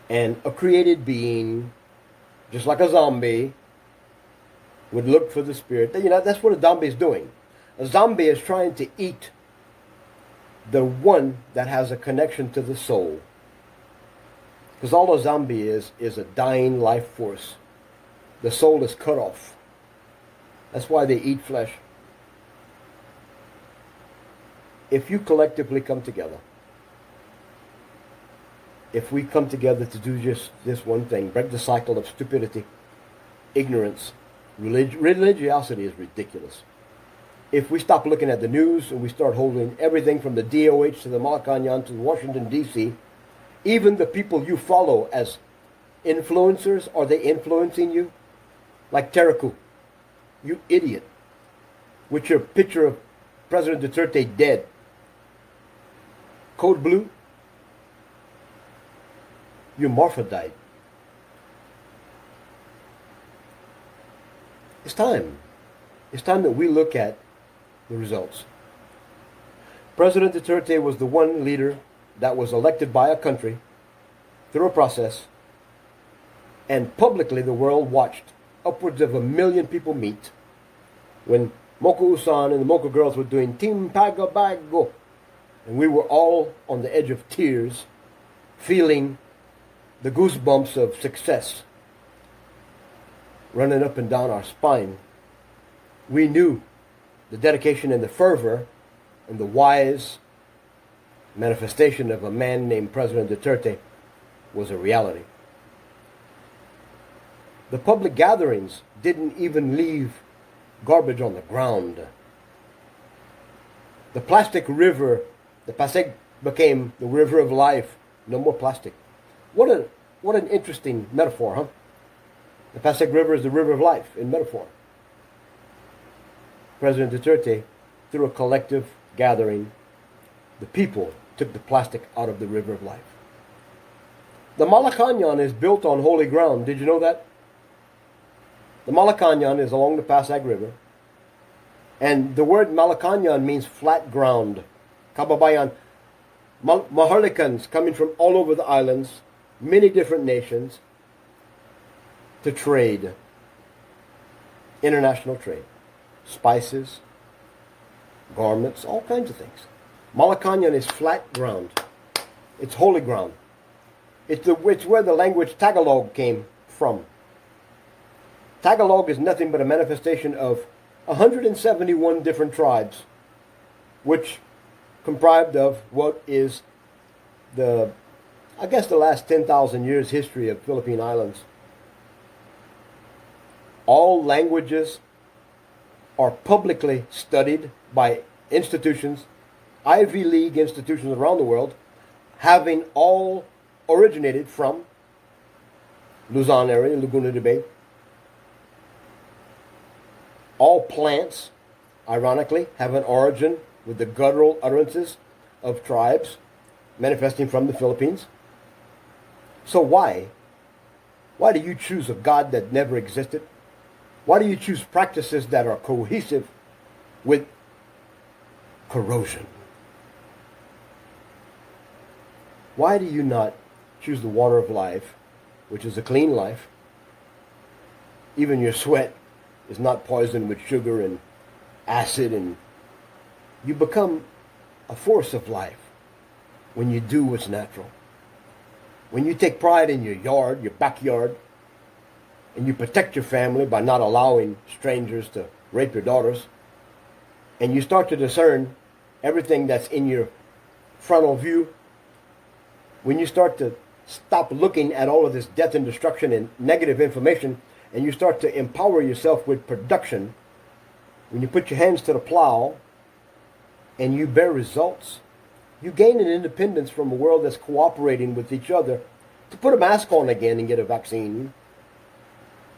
and a created being, just like a zombie would look for the spirit. That's what a zombie is doing. A zombie is trying to eat the one that has a connection to the soul. Because all a zombie is a dying life force. The soul is cut off. That's why they eat flesh. If you collectively come together, if we come together to do just this one thing, break the cycle of stupidity, ignorance, religiosity is ridiculous. If we stop looking at the news and we start holding everything from the DOH to the Malacanang to Washington, D.C., even the people you follow as influencers, are they influencing you? Like Teraku, you idiot, with your picture of President Duterte dead. Code Blue, you morphodite. It's time. It's time that we look at the results. President Duterte was the one leader that was elected by a country through a process, and publicly the world watched upwards of 1 million people meet when Moko Usan and the Moko girls were doing Team Pagabago, and we were all on the edge of tears, feeling the goosebumps of success running up and down our spine. We knew the dedication and the fervor and the wise manifestation of a man named President Duterte was a reality. The public gatherings didn't even leave garbage on the ground. The plastic river, the Pasig, became the river of life. No more plastic. What an interesting metaphor, huh? The Pasig River is the river of life in metaphor. President Duterte, through a collective gathering, the people took the plastic out of the river of life. The Malacanang is built on holy ground. Did you know that? The Malacanang is along the Pasig River. And the word Malacanang means flat ground. Kababayan, Maharlikans coming from all over the islands, many different nations, to trade. International trade. Spices, garments, all kinds of things. Malacanang is flat ground. It's holy ground. It's where the language Tagalog came from. Tagalog is nothing but a manifestation of 171 different tribes, which comprised of what is the last 10,000 years history of Philippine Islands. All languages are publicly studied by institutions, Ivy League institutions around the world, having all originated from Luzon area, Laguna de Bay. All plants, ironically, have an origin with the guttural utterances of tribes manifesting from the Philippines. So why? Why do you choose a God that never existed? Why do you choose practices that are cohesive with corrosion? Why do you not choose the water of life, which is a clean life? Even your sweat is not poisoned with sugar and acid, and you become a force of life when you do what's natural. When you take pride in your yard, your backyard, and you protect your family by not allowing strangers to rape your daughters, and you start to discern everything that's in your frontal view, when you start to stop looking at all of this death and destruction and negative information, and you start to empower yourself with production, when you put your hands to the plow and you bear results, you gain an independence from a world that's cooperating with each other to put a mask on again and get a vaccine,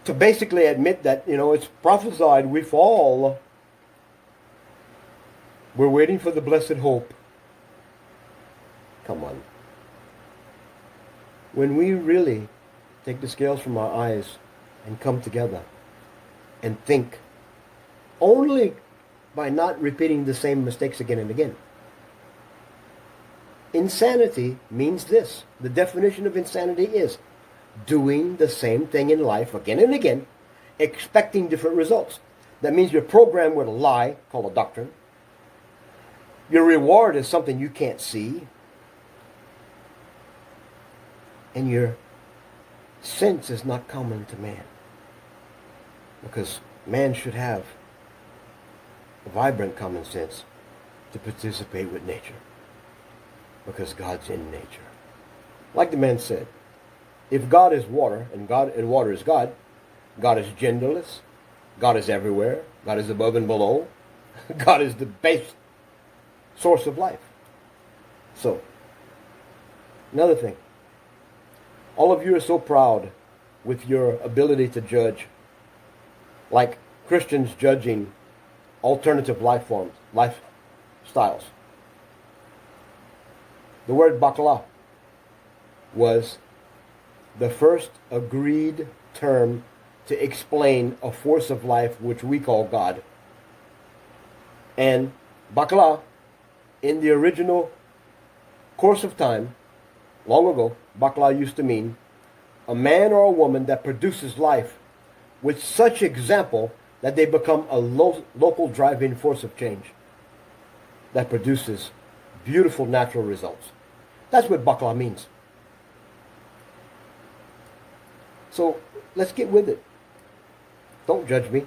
to basically admit that, it's prophesied we fall. We're waiting for the blessed hope. Come on. When we really take the scales from our eyes and come together and think only by not repeating the same mistakes again and again. Insanity means this. The definition of insanity is doing the same thing in life again and again, expecting different results. That means you're programmed with a lie called a doctrine. Your reward is something you can't see. And your sense is not common to man. Because man should have a vibrant common sense to participate with nature. Because God's in nature. Like the man said, if God is water and water is God, God is genderless, God is everywhere, God is above and below, God is the base source of life. So, another thing. All of you are so proud with your ability to judge, like Christians judging alternative life forms, lifestyles. The word bakla was the first agreed term to explain a force of life which we call God. And bakla, in the original course of time, long ago, bakla used to mean a man or a woman that produces life with such example that they become a local driving force of change that produces beautiful natural results. That's what bakla means. So let's get with it. Don't judge me.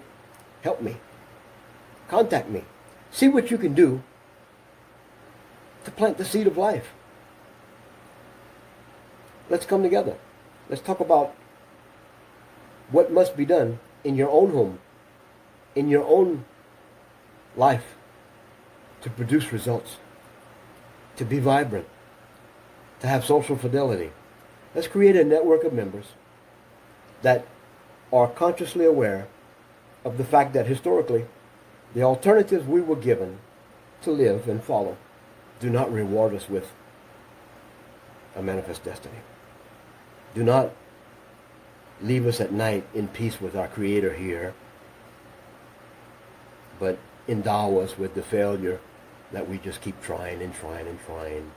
Help me. Contact me. See what you can do to plant the seed of life. Let's come together. Let's talk about what must be done in your own home, in your own life, to produce results, to be vibrant, to have social fidelity. Let's create a network of members that are consciously aware of the fact that historically, the alternatives we were given to live and follow do not reward us with a manifest destiny. Do not leave us at night in peace with our Creator here, but endow us with the failure that we just keep trying and trying and trying,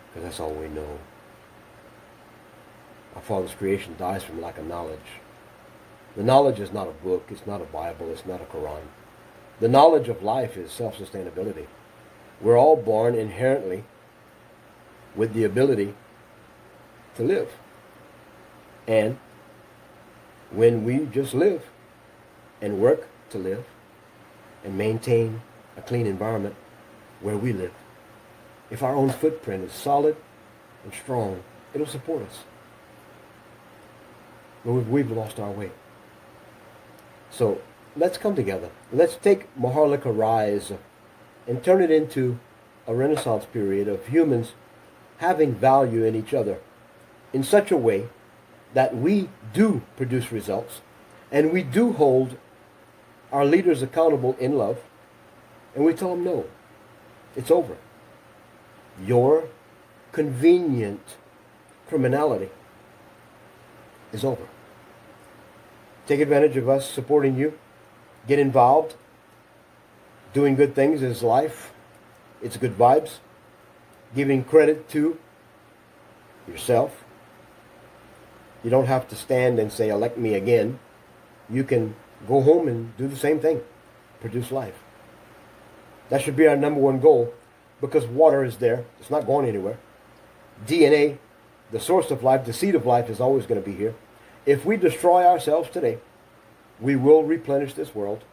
because that's all we know. Our Father's creation dies from lack of knowledge. The knowledge is not a book, it's not a Bible, it's not a Quran. The knowledge of life is self-sustainability. We're all born inherently with the ability to live. And when we just live and work to live and maintain a clean environment where we live, if our own footprint is solid and strong, it'll support us. But we've lost our way. So let's come together. Let's take Maharlika Rise and turn it into a Renaissance period of humans having value in each other in such a way that we do produce results and we do hold our leaders accountable in love, and we tell them no. It's over. Your convenient criminality is over. Take advantage of us supporting you. Get involved. Doing good things is life. It's good vibes. Giving credit to yourself. You don't have to stand and say, elect me again. You can go home and do the same thing. Produce life. That should be our number one goal, because water is there. It's not going anywhere. DNA, the source of life, the seed of life, is always going to be here. If we destroy ourselves today, we will replenish this world,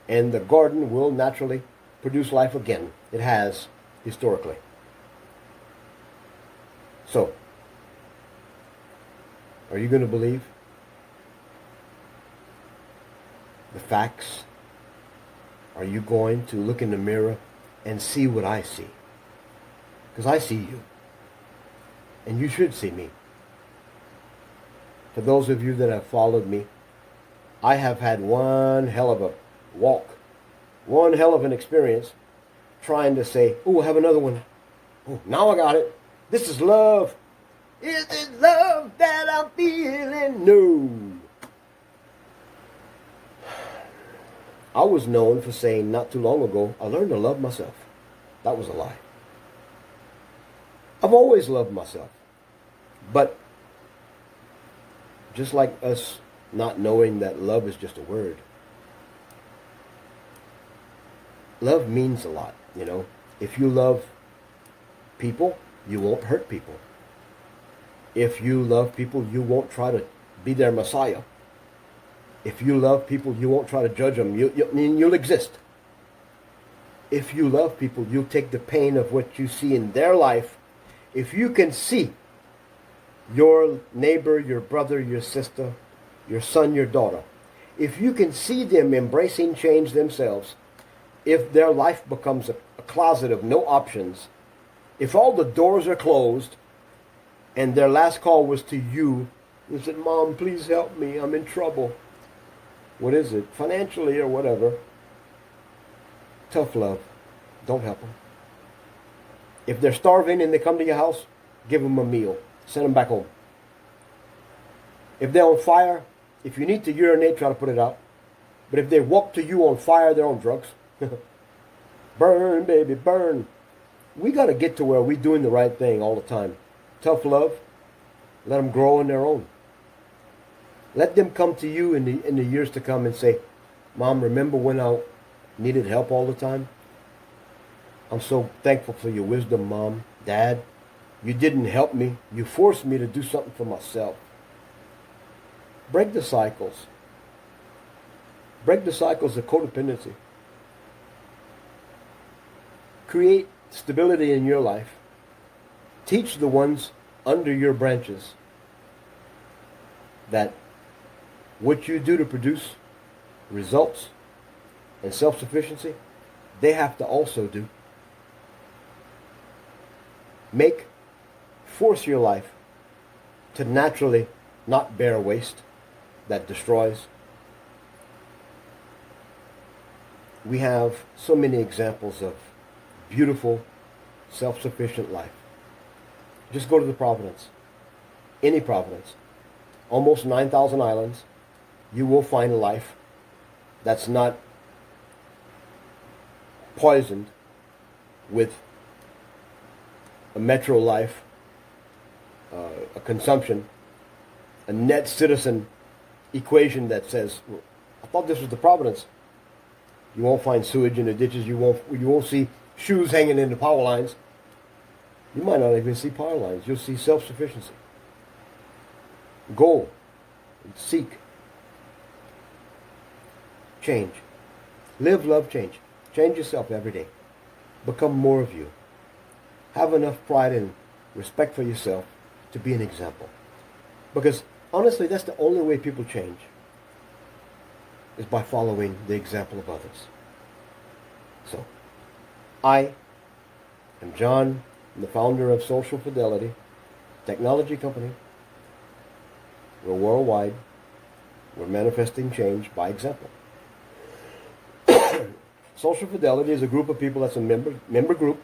and the garden will naturally produce life again. It has, historically. So, are you going to believe the facts? Are you going to look in the mirror and see what I see? Because I see you. And you should see me. For those of you that have followed me, I have had one hell of a walk, one hell of an experience trying to say, oh, I have another one. Oh, now I got it. This is love. Is it love that I'm feeling? No. I was known for saying not too long ago, I learned to love myself. That was a lie. I've always loved myself. But just like us not knowing that love is just a word, love means a lot, you know. If you love people, you won't hurt people. If you love people, you won't try to be their Messiah. If you love people, you won't try to judge them. You'll exist. If you love people, you'll take the pain of what you see in their life. If you can see your neighbor, your brother, your sister, your son, your daughter, if you can see them embracing change themselves, if their life becomes a closet of no options, if all the doors are closed and their last call was to you, and said, Mom, please help me, I'm in trouble. What is it? Financially or whatever. Tough love. Don't help them. If they're starving and they come to your house, give them a meal. Send them back home. If they're on fire, if you need to urinate, try to put it out. But if they walk to you on fire, they're on drugs. Burn, baby, burn. We got to get to where we're doing the right thing all the time. Tough love. Let them grow on their own. Let them come to you in the years to come and say, Mom, remember when I needed help all the time? I'm so thankful for your wisdom, Mom. Dad, you didn't help me. You forced me to do something for myself. Break the cycles. Break the cycles of codependency. Create stability in your life. Teach the ones under your branches that what you do to produce results and self-sufficiency, they have to also do. Force your life to naturally not bear waste that destroys. We have so many examples of beautiful, self-sufficient life. Just go to the Providence. Any Providence. Almost 9,000 islands. You will find a life that's not poisoned with a metro life, a consumption, a net citizen equation that says, well, I thought this was the Providence. You won't find sewage in the ditches. You won't see shoes hanging in the power lines. You might not even see power lines. You'll see self-sufficiency. Go and seek change. Live, love, change. Change yourself every day. Become more of you. Have enough pride and respect for yourself to be an example. Because honestly, that's the only way people change, is by following the example of others. So, I am John. I'm the founder of Social Fidelity Technology Company. We're worldwide. We're manifesting change by example. Social Fidelity is a group of people that's a member group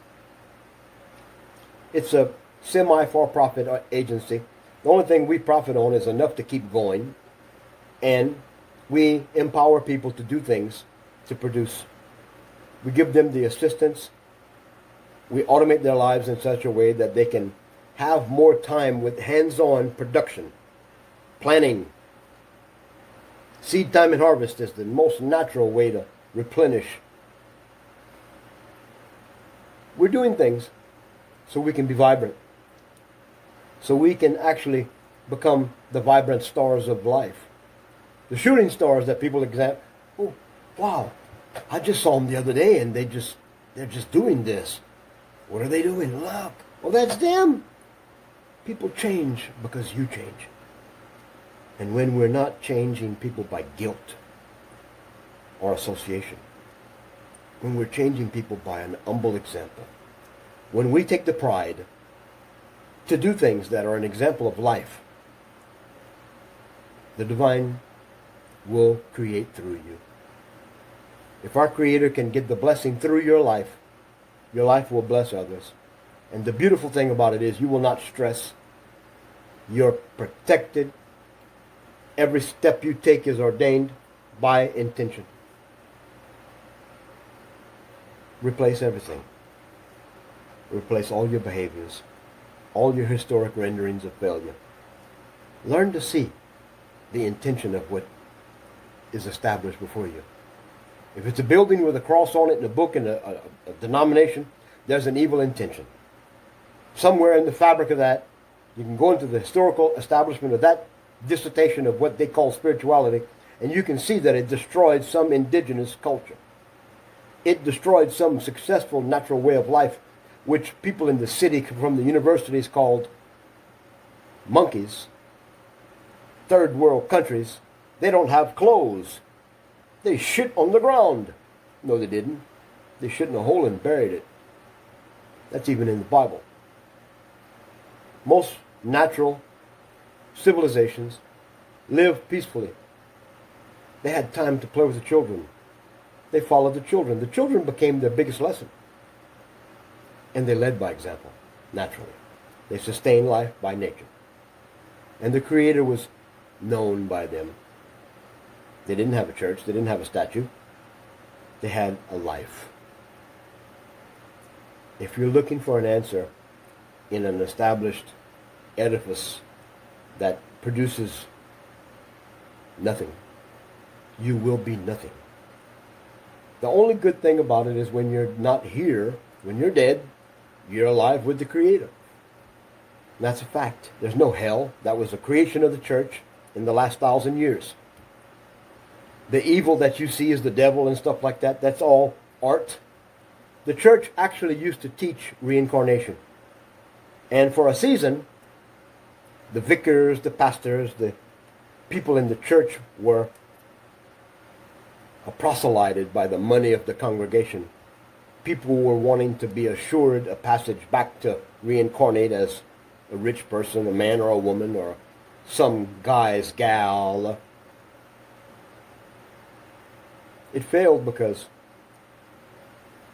It's a semi-for-profit agency. The only thing we profit on is enough to keep going, and we empower people to do things, to produce. We give them the assistance. We automate their lives in such a way that they can have more time with hands-on production, planning. Seed time and harvest is the most natural way to replenish. We're doing things so we can be vibrant, so we can actually become the vibrant stars of life. The shooting stars that people examine. Oh, wow, I just saw them the other day and they're just doing this. What are they doing? Look. Well, that's them. People change because you change. And when we're not changing people by guilt or association, when we're changing people by an humble example, when we take the pride to do things that are an example of life, the divine will create through you. If our Creator can get the blessing through your life will bless others. And the beautiful thing about it is you will not stress. You're protected. Every step you take is ordained by intention. Replace everything. Replace all your behaviors, all your historic renderings of failure. Learn to see the intention of what is established before you. If it's a building with a cross on it and a book and a denomination, there's an evil intention. Somewhere in the fabric of that, you can go into the historical establishment of that dissertation of what they call spirituality, and you can see that it destroyed some indigenous culture. It destroyed some successful natural way of life, which people in the city from the universities called monkeys. Third world countries, they don't have clothes. They shit on the ground. No, they didn't. They shit in a hole and buried it. That's even in the Bible. Most natural civilizations live peacefully. They had time to play with the children. They followed the children. The children became their biggest lesson. And they led by example, naturally. They sustained life by nature. And the Creator was known by them. They didn't have a church. They didn't have a statue. They had a life. If you're looking for an answer in an established edifice that produces nothing, you will be nothing. The only good thing about it is when you're not here, when you're dead, you're alive with the Creator. And that's a fact. There's no hell. That was the creation of the church in the last 1,000 years. The evil that you see is the devil and stuff like that, that's all art. The church actually used to teach reincarnation. And for a season, the vicars, the pastors, the people in the church were proselyted by the money of the congregation. People were wanting to be assured a passage back to reincarnate as a rich person, a man or a woman, or some guy's gal. It failed because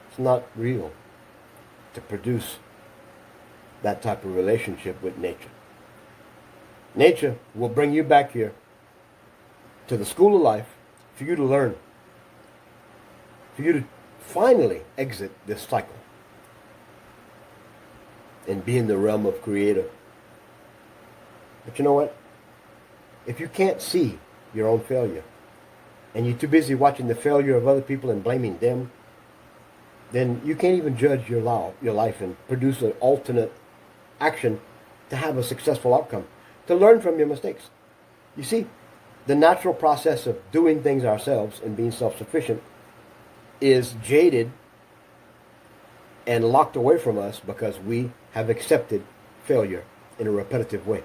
it's not real to produce that type of relationship with nature. Nature will bring you back here to the school of life for you to learn, for you to finally exit this cycle and be in the realm of Creator. But you know what? If you can't see your own failure, and you're too busy watching the failure of other people and blaming them, then you can't even judge your life and produce an alternate action to have a successful outcome, to learn from your mistakes. You see, the natural process of doing things ourselves and being self-sufficient is jaded and locked away from us because we have accepted failure in a repetitive way.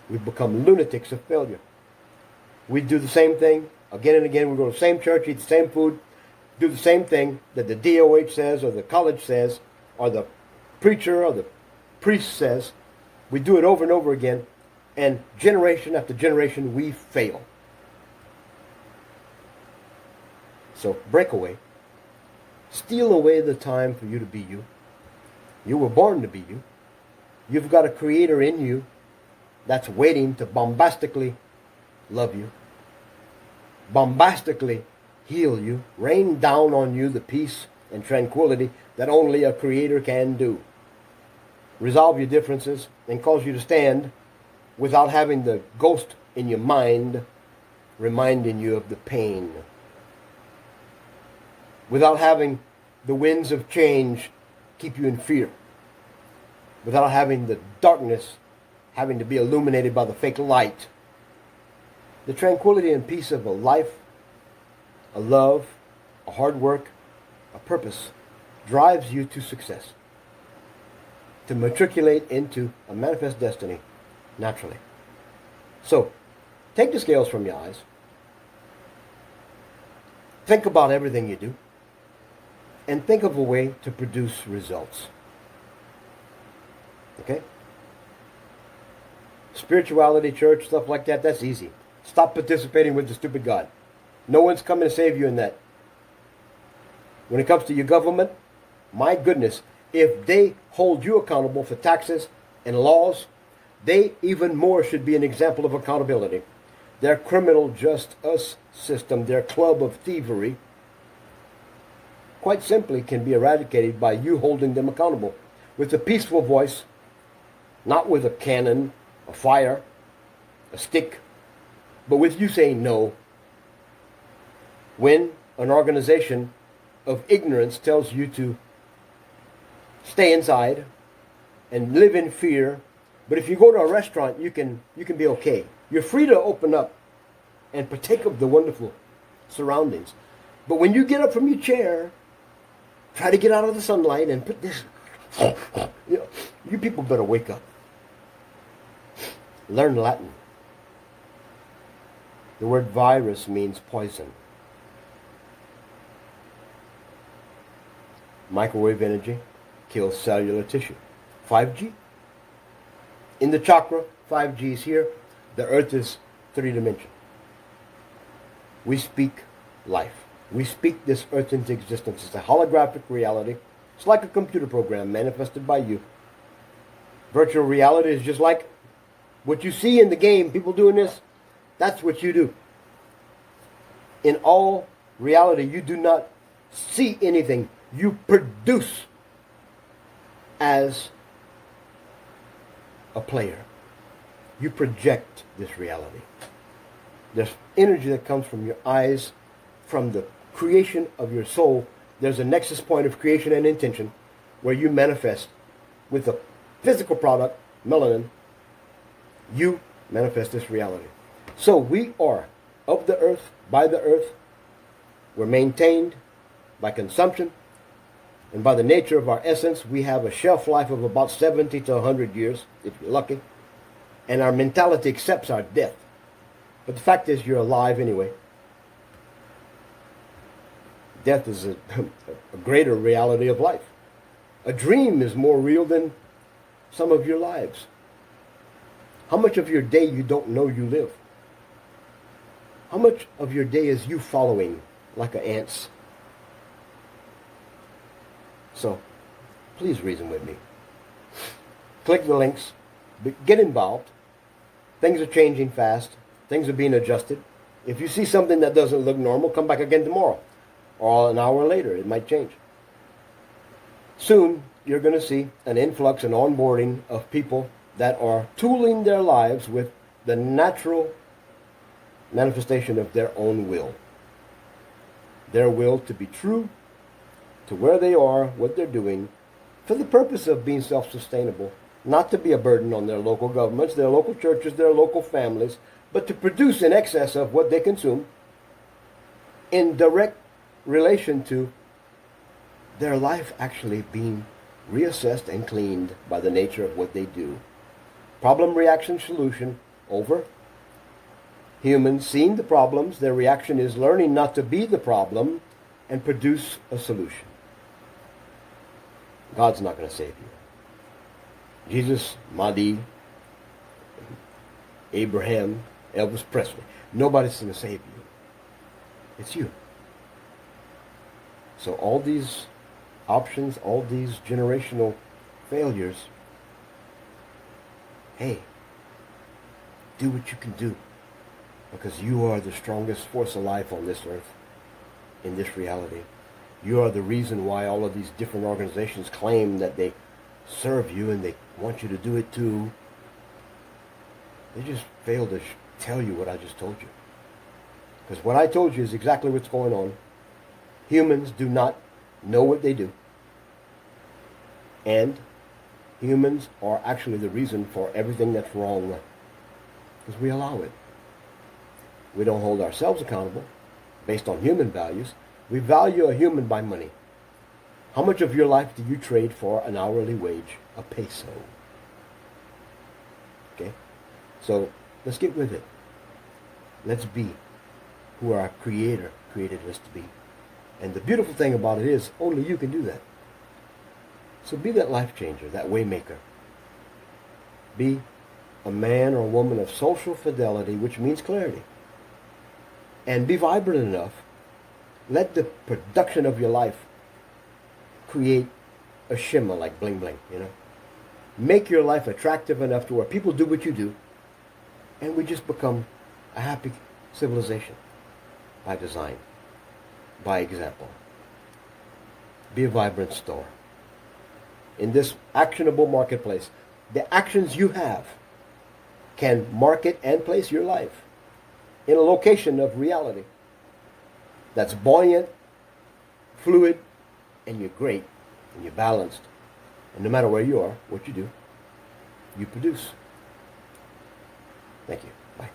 We've become lunatics of failure. We do the same thing again and again. We go to the same church, eat the same food, do the same thing that the DOH says or the college says or the preacher or the priest says. We do it over and over again, and generation after generation we fail. So break away. Steal away the time for you to be you. You were born to be you. You've got a creator in you that's waiting to bombastically love you, bombastically heal you, rain down on you the peace and tranquility that only a creator can do. Resolve your differences and cause you to stand without having the ghost in your mind reminding you of the pain. Without having the winds of change keep you in fear. Without having the darkness having to be illuminated by the fake light. The tranquility and peace of a life, a love, a hard work, a purpose drives you to success. To matriculate into a manifest destiny naturally. So, take the scales from your eyes. Think about everything you do. And think of a way to produce results. Okay? Spirituality, church, stuff like that, that's easy. Stop participating with the stupid God. No one's coming to save you in that. When it comes to your government, my goodness, if they hold you accountable for taxes and laws, they even more should be an example of accountability. Their criminal just us system, their club of thievery, quite simply can be eradicated by you holding them accountable with a peaceful voice, not with a cannon, a fire, a stick, but with you saying no. When an organization of ignorance tells you to stay inside and live in fear, but if you go to a restaurant, you can be okay. You're free to open up and partake of the wonderful surroundings. But when you get up from your chair, try to get out of the sunlight and put this, you people better wake up. Learn Latin. The word virus means poison. Microwave energy kills cellular tissue. 5G. In the chakra, 5G is here. The earth is 3-dimensional. We speak life. We speak this earth into existence. It's a holographic reality. It's like a computer program manifested by you. Virtual reality is just like what you see in the game, people doing this, that's what you do. In all reality, you do not see anything. You produce as a player. You project this reality. There's energy that comes from your eyes, from the creation of your soul. There's a nexus point of creation and intention where you manifest with the physical product, melanin. You manifest this reality. So we are of the earth, by the earth. We're maintained by consumption. And by the nature of our essence, we have a shelf life of about 70 to 100 years, if you're lucky. And our mentality accepts our death. But the fact is, you're alive anyway. Death is a greater reality of life. A dream is more real than some of your lives. How much of your day you don't know you live? How much of your day is you following like an ants? So, please reason with me. Click the links. Get involved. Things are changing fast. Things are being adjusted. If you see something that doesn't look normal, come back again tomorrow. Or an hour later, it might change. Soon, you're going to see an influx and onboarding of people that are tooling their lives with the natural manifestation of their own will. Their will to be true to where they are, what they're doing, for the purpose of being self-sustainable, not to be a burden on their local governments, their local churches, their local families, but to produce in excess of what they consume in direct relation to their life actually being reassessed and cleaned by the nature of what they do. Problem, reaction, solution, over. Humans seeing the problems, their reaction is learning not to be the problem and produce a solution. God's not going to save you. Jesus, Mahdi, Abraham, Elvis Presley. Nobody's going to save you. It's you. So all these options, all these generational failures, hey, do what you can do, because you are the strongest force of life on this earth, in this reality. You are the reason why all of these different organizations claim that they serve you and they want you to do it too. They just fail to tell you what I just told you. Because what I told you is exactly what's going on. Humans do not know what they do. And humans are actually the reason for everything that's wrong. Because we allow it. We don't hold ourselves accountable based on human values. We value a human by money. How much of your life do you trade for an hourly wage? A peso. Okay? So let's get with it. Let's be who our Creator created us to be. And the beautiful thing about it is only you can do that. So be that life changer, that way maker. Be a man or a woman of social fidelity, which means clarity. And be vibrant enough. Let the production of your life create a shimmer like bling bling, you know. Make your life attractive enough to where people do what you do, and we just become a happy civilization by design, by example. Be a vibrant store. In this actionable marketplace, the actions you have can market and place your life in a location of reality that's buoyant, fluid, and you're great, and you're balanced. And no matter where you are, what you do, you produce. Thank you. Bye.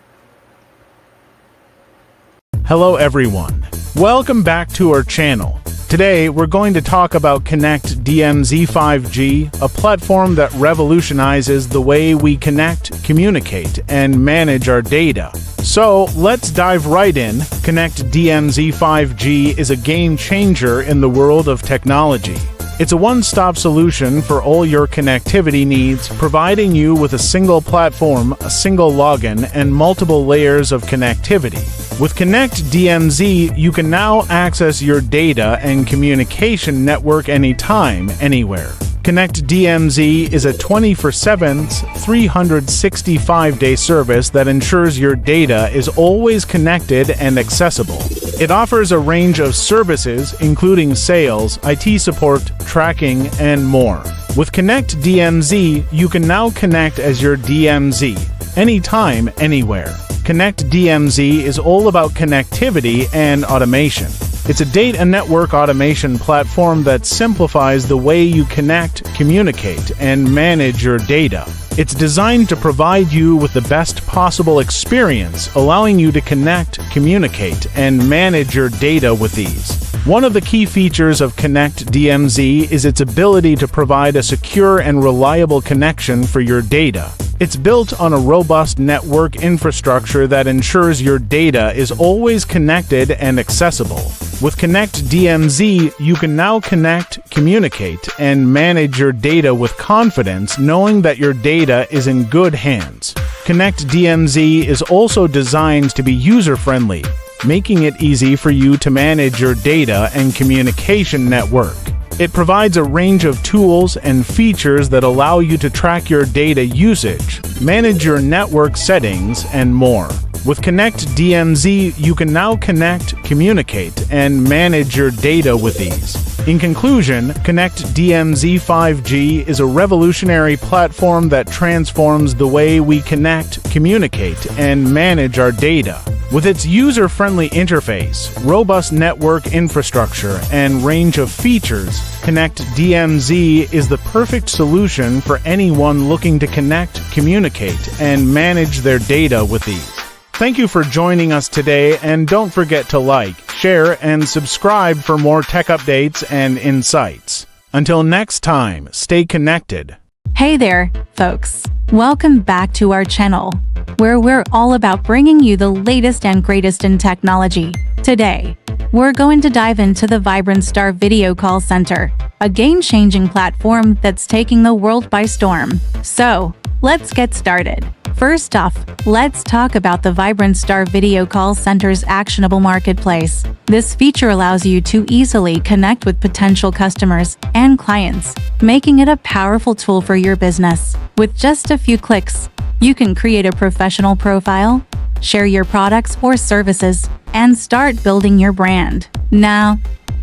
Hello everyone. Welcome back to our channel. Today we're going to talk about Connect DMZ 5G, a platform that revolutionizes the way we connect, communicate, and manage our data. So let's dive right in. Connect DMZ 5G is a game changer in the world of technology. It's a one-stop solution for all your connectivity needs, providing you with a single platform, a single login, and multiple layers of connectivity. With Connect DMZ, you can now access your data and communication network anytime, anywhere. Connect DMZ is a 24/7, 365-day service that ensures your data is always connected and accessible. It offers a range of services, including sales, IT support, tracking, and more. With Connect DMZ, you can now connect as your DMZ, anytime, anywhere. Connect DMZ is all about connectivity and automation. It's a data network automation platform that simplifies the way you connect, communicate, and manage your data. It's designed to provide you with the best possible experience, allowing you to connect, communicate, and manage your data with ease. One of the key features of Connect DMZ is its ability to provide a secure and reliable connection for your data. It's built on a robust network infrastructure that ensures your data is always connected and accessible. With Connect DMZ, you can now connect, communicate, and manage your data with confidence, knowing that your data is in good hands. Connect DMZ is also designed to be user-friendly, making it easy for you to manage your data and communication network. It provides a range of tools and features that allow you to track your data usage, manage your network settings, and more. With Connect DMZ, you can now connect, communicate, and manage your data with ease. In conclusion, Connect DMZ 5G is a revolutionary platform that transforms the way we connect, communicate, and manage our data. With its user-friendly interface, robust network infrastructure, and range of features, Connect DMZ is the perfect solution for anyone looking to connect, communicate, and manage their data with ease. Thank you for joining us today, and don't forget to like, share, and subscribe for more tech updates and insights. Until next time, stay connected. Hey there, folks. Welcome back to our channel, where we're all about bringing you the latest and greatest in technology. Today, we're going to dive into the Vibrant Star Video Call Center, a game-changing platform that's taking the world by storm. So, let's get started. First off, let's talk about the Vibrant Star Video Call Center's actionable marketplace. This feature allows you to easily connect with potential customers and clients, making it a powerful tool for your business. With just a few clicks, you can create a professional profile, share your products or services, and start building your brand. Now,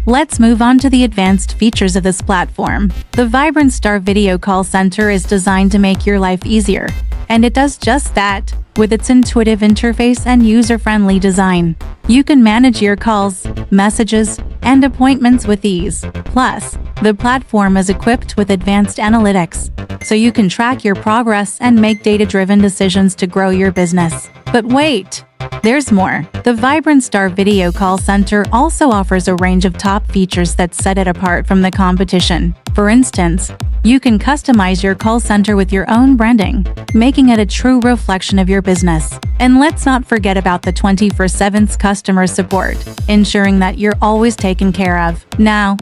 let's move on to the advanced features of this platform. The Vibrant Star Video Call Center is designed to make your life easier, and it does just that. With its intuitive interface and user-friendly design, you can manage your calls, messages, and appointments with ease. Plus, the platform is equipped with advanced analytics, so you can track your progress and make data-driven decisions to grow your business. But wait! There's more. The Vibrant Star Video Call Center also offers a range of top features that set it apart from the competition. For instance, you can customize your call center with your own branding, making it a true reflection of your business. And let's not forget about the 24/7 customer support, ensuring that you're always taken care of. Now,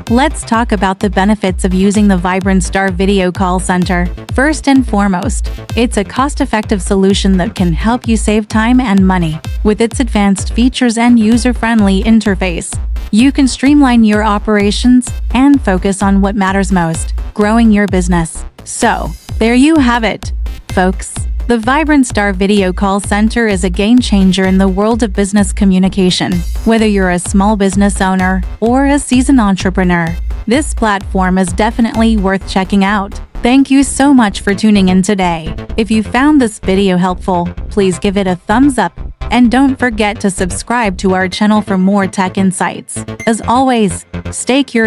let's talk about the benefits of using the Vibrant Star Video Call Center. First and foremost, it's a cost-effective solution that can help you save time and money. With its advanced features and user-friendly interface, you can streamline your operations and focus on what matters most, growing your business. So, there you have it, folks. The Vibrant Star Video Call Center is a game changer in the world of business communication. Whether you're a small business owner or a seasoned entrepreneur, this platform is definitely worth checking out. Thank you so much for tuning in today. If you found this video helpful, please give it a thumbs up and don't forget to subscribe to our channel for more tech insights. As always, stay curious.